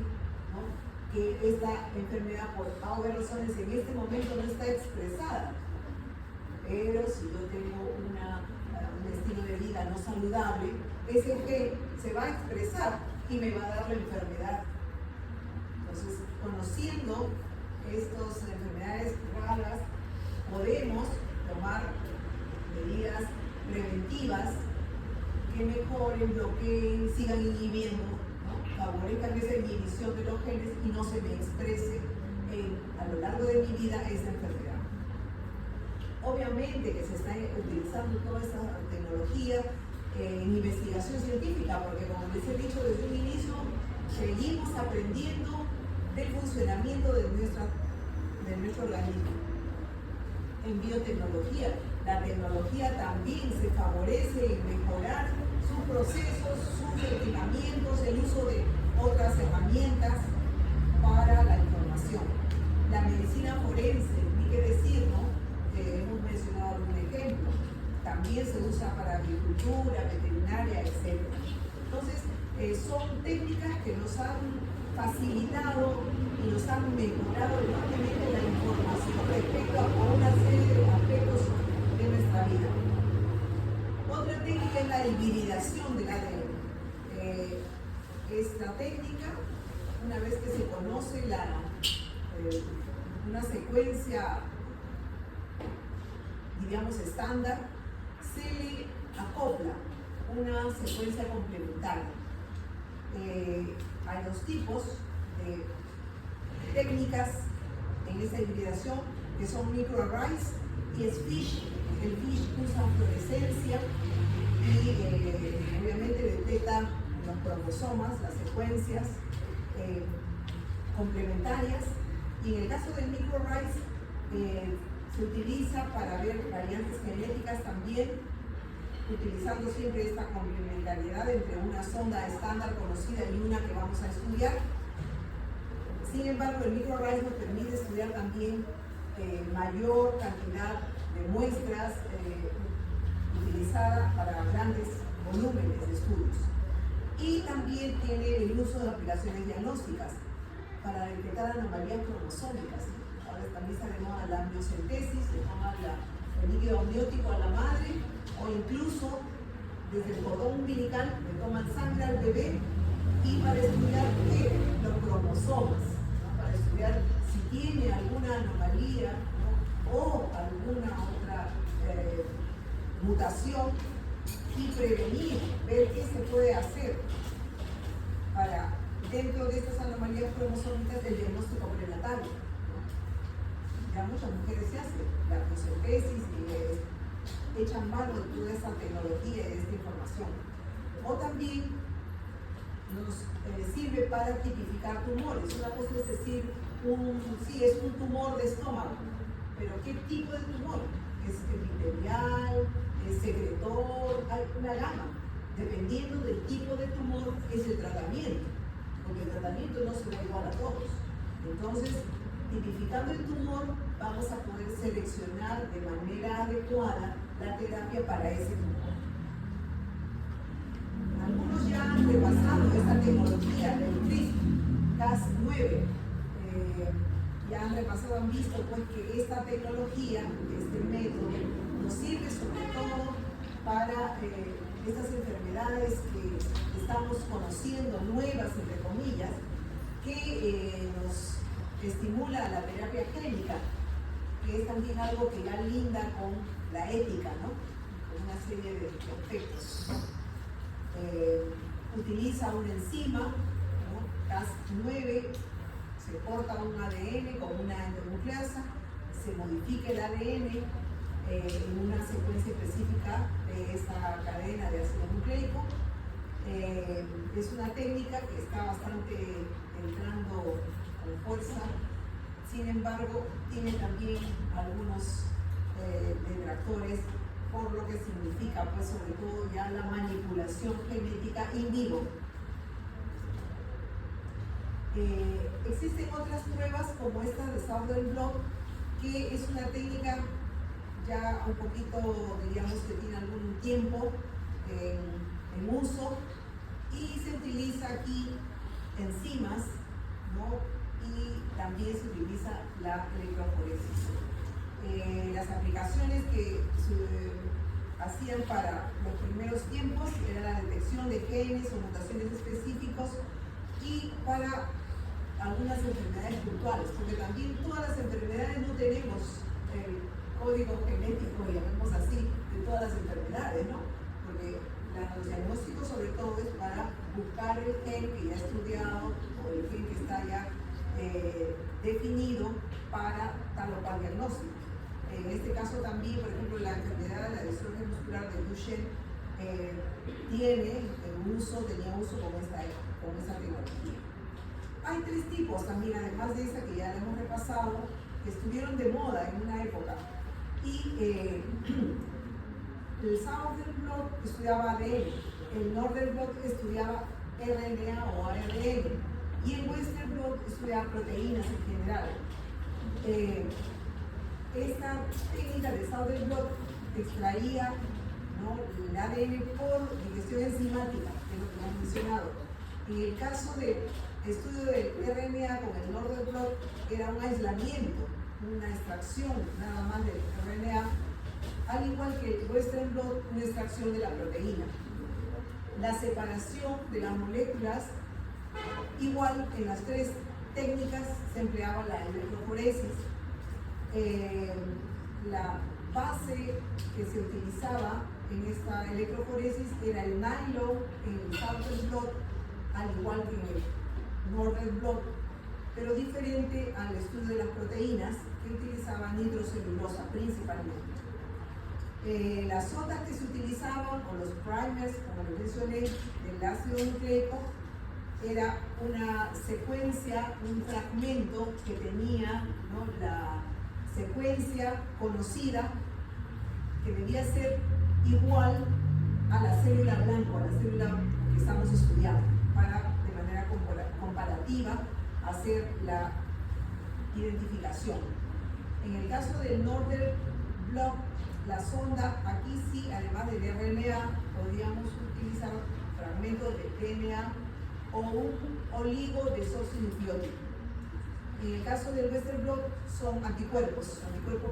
¿no? Que esta enfermedad por A o B razones en este momento no está expresada, pero si yo tengo un estilo de vida no saludable, ese gen se va a expresar y me va a dar la enfermedad. Entonces, conociendo estas enfermedades raras, podemos tomar medidas preventivas que mejoren, bloqueen, sigan inhibiendo, ¿no? Favorezcan esa inhibición de los genes y no se me exprese a lo largo de mi vida esa enfermedad. Obviamente que se está utilizando toda esta tecnología en investigación científica, porque como les he dicho desde un inicio, seguimos aprendiendo del funcionamiento de nuestro organismo. En biotecnología, la tecnología también se favorece en mejorar sus procesos, sus equipamientos, el uso de otras herramientas para la información. La medicina forense, ni qué decir, ¿no? Hemos mencionado un ejemplo, también se usa para agricultura, veterinaria, etc. Entonces, son técnicas que nos han facilitado y nos han mejorado enormemente la información respecto a una serie de aspectos de nuestra vida. Otra técnica es la hibridación del ADN. Esta técnica, una vez que se conoce una secuencia, digamos, estándar, se le acopla una secuencia complementaria. Hay dos tipos de técnicas en esta hibridación, que son microarrays y es FISH. El FISH usa fluorescencia y obviamente detecta los cromosomas, las secuencias complementarias. Y en el caso del microarrays se utiliza para ver variantes genéticas también, utilizando siempre esta complementariedad entre una sonda estándar conocida y una que vamos a estudiar. Sin embargo, el microarray nos permite estudiar también mayor cantidad de muestras utilizada para grandes volúmenes de estudios. Y también tiene el uso de aplicaciones diagnósticas para detectar anomalías cromosómicas. Ahora también está de moda la amniocentesis, se toma el líquido amniótico a la madre, o incluso desde el cordón umbilical le toman sangre al bebé y para estudiar los cromosomas, ¿no? Para estudiar si tiene alguna anomalía, ¿no? O alguna otra mutación y prevenir, ver qué se puede hacer para, dentro de estas anomalías cromosómicas, el diagnóstico prenatal, ¿no? Ya muchas mujeres se hacen la amniocentesis y echan mano de toda esta tecnología y de esta información. O también nos sirve para tipificar tumores. Una cosa es decir, sí, es un tumor de estómago, pero ¿qué tipo de tumor? es epitelial, es secretor, hay una gama. Dependiendo del tipo de tumor es el tratamiento, porque el tratamiento no se va igual a todos. Entonces, tipificando el tumor, vamos a poder seleccionar de manera adecuada la terapia para ese tumor. Algunos ya han repasado esta tecnología del CRISPR-Cas9. Ya han repasado, han visto pues que esta tecnología, este método, nos sirve sobre todo para estas enfermedades que estamos conociendo, nuevas entre comillas, que nos estimula la terapia génica, que es también algo que ya linda con la ética, ¿no? Con una serie de aspectos. Utiliza una enzima, ¿no? Cas9, se corta un ADN con una endonucleasa, se modifica el ADN en una secuencia específica de esta cadena de ácido nucleico. Es una técnica que está bastante entrando con fuerza, sin embargo, tiene también algunos detractores por lo que significa, pues sobre todo ya la manipulación genética in vivo. Existen otras pruebas como esta de Southern Blot, que es una técnica ya un poquito, diríamos que tiene algún tiempo en uso, y se utiliza aquí enzimas, ¿no? Y también se utiliza la electroforesis. Las aplicaciones que se hacían para los primeros tiempos era la detección de genes o mutaciones específicos y para algunas enfermedades puntuales, porque también todas las enfermedades no tenemos el código genético, llamemos así, de todas las enfermedades, ¿no? Porque los diagnósticos sobre todo es para buscar el gen que ya ha estudiado o el gen que está ya definido para tal o cual diagnóstico. En este caso también, por ejemplo, la enfermedad de la distrofia muscular de Duchenne tenía uso con esta tecnología. Hay tres tipos también, además de esa que ya hemos repasado, que estuvieron de moda en una época. Y el Southern Blot estudiaba ADN, el Northern Blot estudiaba RNA o ARN, y el Western Blot estudiaba proteínas en general. Esta técnica de Southern Blot extraía, ¿no?, el ADN por digestión enzimática, que es lo que hemos mencionado. En el caso del estudio del RNA con el Northern Blot era un aislamiento, una extracción nada más del RNA, al igual que el Western Blot, una extracción de la proteína. La separación de las moléculas, igual en las tres técnicas se empleaba la electroforesis. La base que se utilizaba en esta electroforesis era el nylon en el Southern Blot, al igual que en el Northern Blot, pero diferente al estudio de las proteínas, que utilizaba nitrocelulosa principalmente. Las ondas que se utilizaban, o los primers, como les mencioné, del ácido nucleico, era una secuencia, un fragmento que tenía, ¿no?, la secuencia conocida, que debía ser igual a la célula blanca, a la célula que estamos estudiando, para de manera comparativa hacer la identificación. En el caso del Northern Blot, la sonda, aquí sí, además del RNA, podríamos utilizar fragmentos de DNA o un oligo desoxinucleótido. En el caso del Western Blot son anticuerpos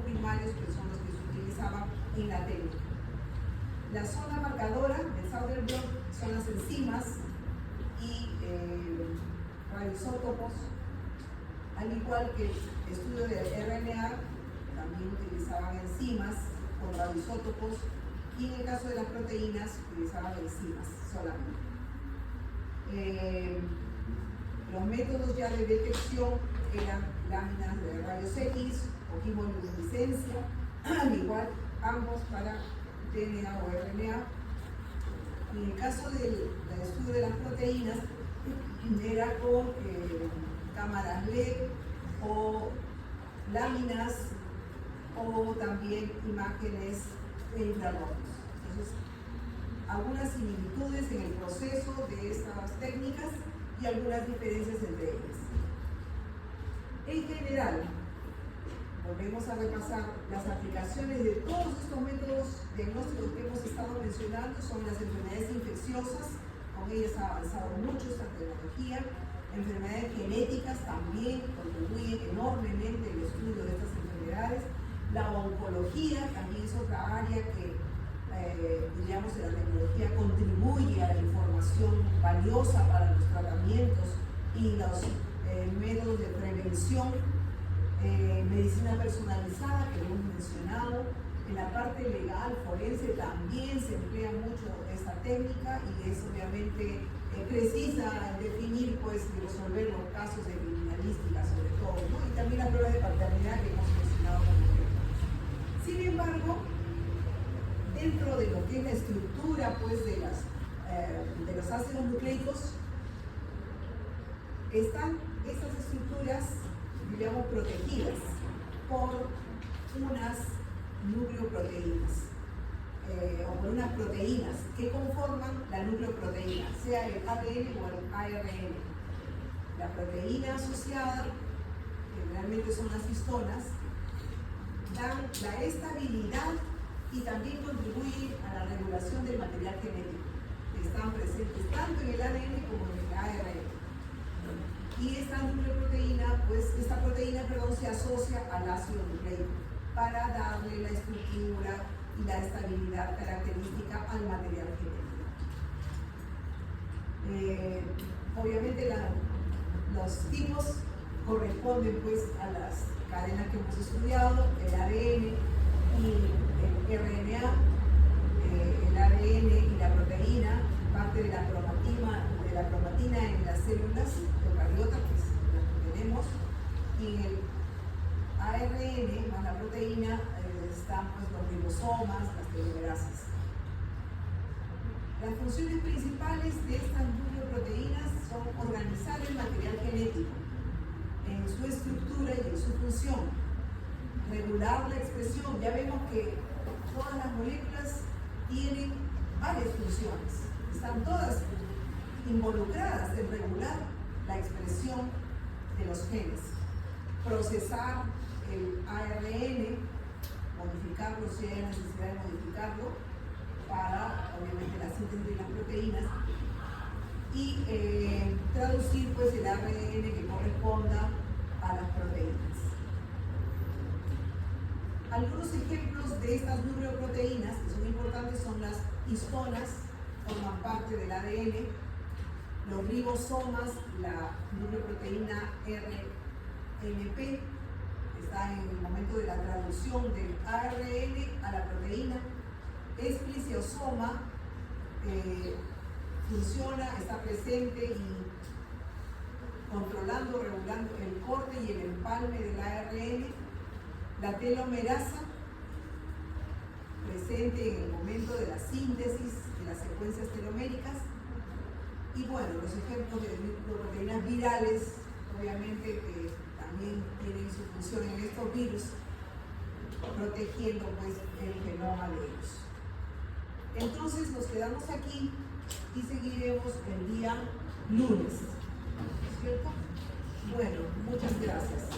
primarios, que son los que se utilizaban en la técnica. La zona marcadora del Southern Blot son las enzimas y radioisótopos, al igual que el estudio del RNA, también utilizaban enzimas con radioisótopos, y en el caso de las proteínas utilizaban enzimas solamente. Los métodos ya de detección eran láminas de rayos X o quimoluminiscencia, al igual ambos para DNA o RNA. En el caso del estudio de las proteínas, era con cámaras LED o láminas o también imágenes de infrarrojos. Entonces, algunas similitudes en el proceso de estas técnicas y algunas diferencias entre ellas. En general, volvemos a repasar las aplicaciones de todos estos métodos diagnósticos que hemos estado mencionando. Son las enfermedades infecciosas, con ellas ha avanzado mucho esta tecnología. Enfermedades genéticas también contribuyen enormemente al estudio de estas enfermedades. La oncología también es otra área que, diríamos, de la tecnología contribuye a la información valiosa para los tratamientos y los métodos de prevención. Medicina personalizada, que lo hemos mencionado. En la parte legal, forense, también se emplea mucho esta técnica y es obviamente precisa en definir, pues, y resolver los casos de criminalística sobre todo, ¿no? Y también las pruebas de paternidad que hemos mencionado como ejemplo. Sin embargo, dentro de lo que es la estructura, pues, de los ácidos nucleicos, están estas estructuras, digamos, protegidas por unas nucleoproteínas o por unas proteínas que conforman la nucleoproteína, sea el ADN o el ARN. La proteína asociada, generalmente son las histonas, dan la estabilidad y también contribuyen a la regulación del material genético. Están presentes tanto en el ADN como en el ARN. Y esta nucleoproteína, pues, se asocia al ácido nucleico para darle la estructura y la estabilidad característica al material genético. Obviamente los tipos corresponden, pues, a las cadenas que hemos estudiado, el ADN y el RNA, el ADN y la proteína, parte de la cromatina en las células eucariotas, que es la que tenemos, y en el ARN más la proteína están, pues, los ribosomas, las telomerasas. Las funciones principales de estas nucleoproteínas son organizar el material genético en su estructura y en su función, regular la expresión. Ya vemos que todas las moléculas tienen varias funciones, están todas involucradas en regular la expresión de los genes, procesar el ARN, modificarlo si hay necesidad de modificarlo para, obviamente, la síntesis de las proteínas, y traducir, pues, el ARN que corresponda a las proteínas. Algunos ejemplos de estas nucleoproteínas que son importantes son las histonas, forman parte del ADN, los ribosomas, la nucleoproteína RNP, está en el momento de la traducción del ARN a la proteína. Espliciosoma funciona, está presente y controlando, regulando el corte y el empalme del ARN. La telomerasa, presente en el momento de la síntesis de las secuencias teloméricas. Y bueno, los ejemplos de nucleoproteínas virales, obviamente, que también tienen su función en estos virus, protegiendo, pues, el genoma de ellos. Entonces nos quedamos aquí y seguiremos el día lunes, ¿cierto? Bueno, muchas gracias.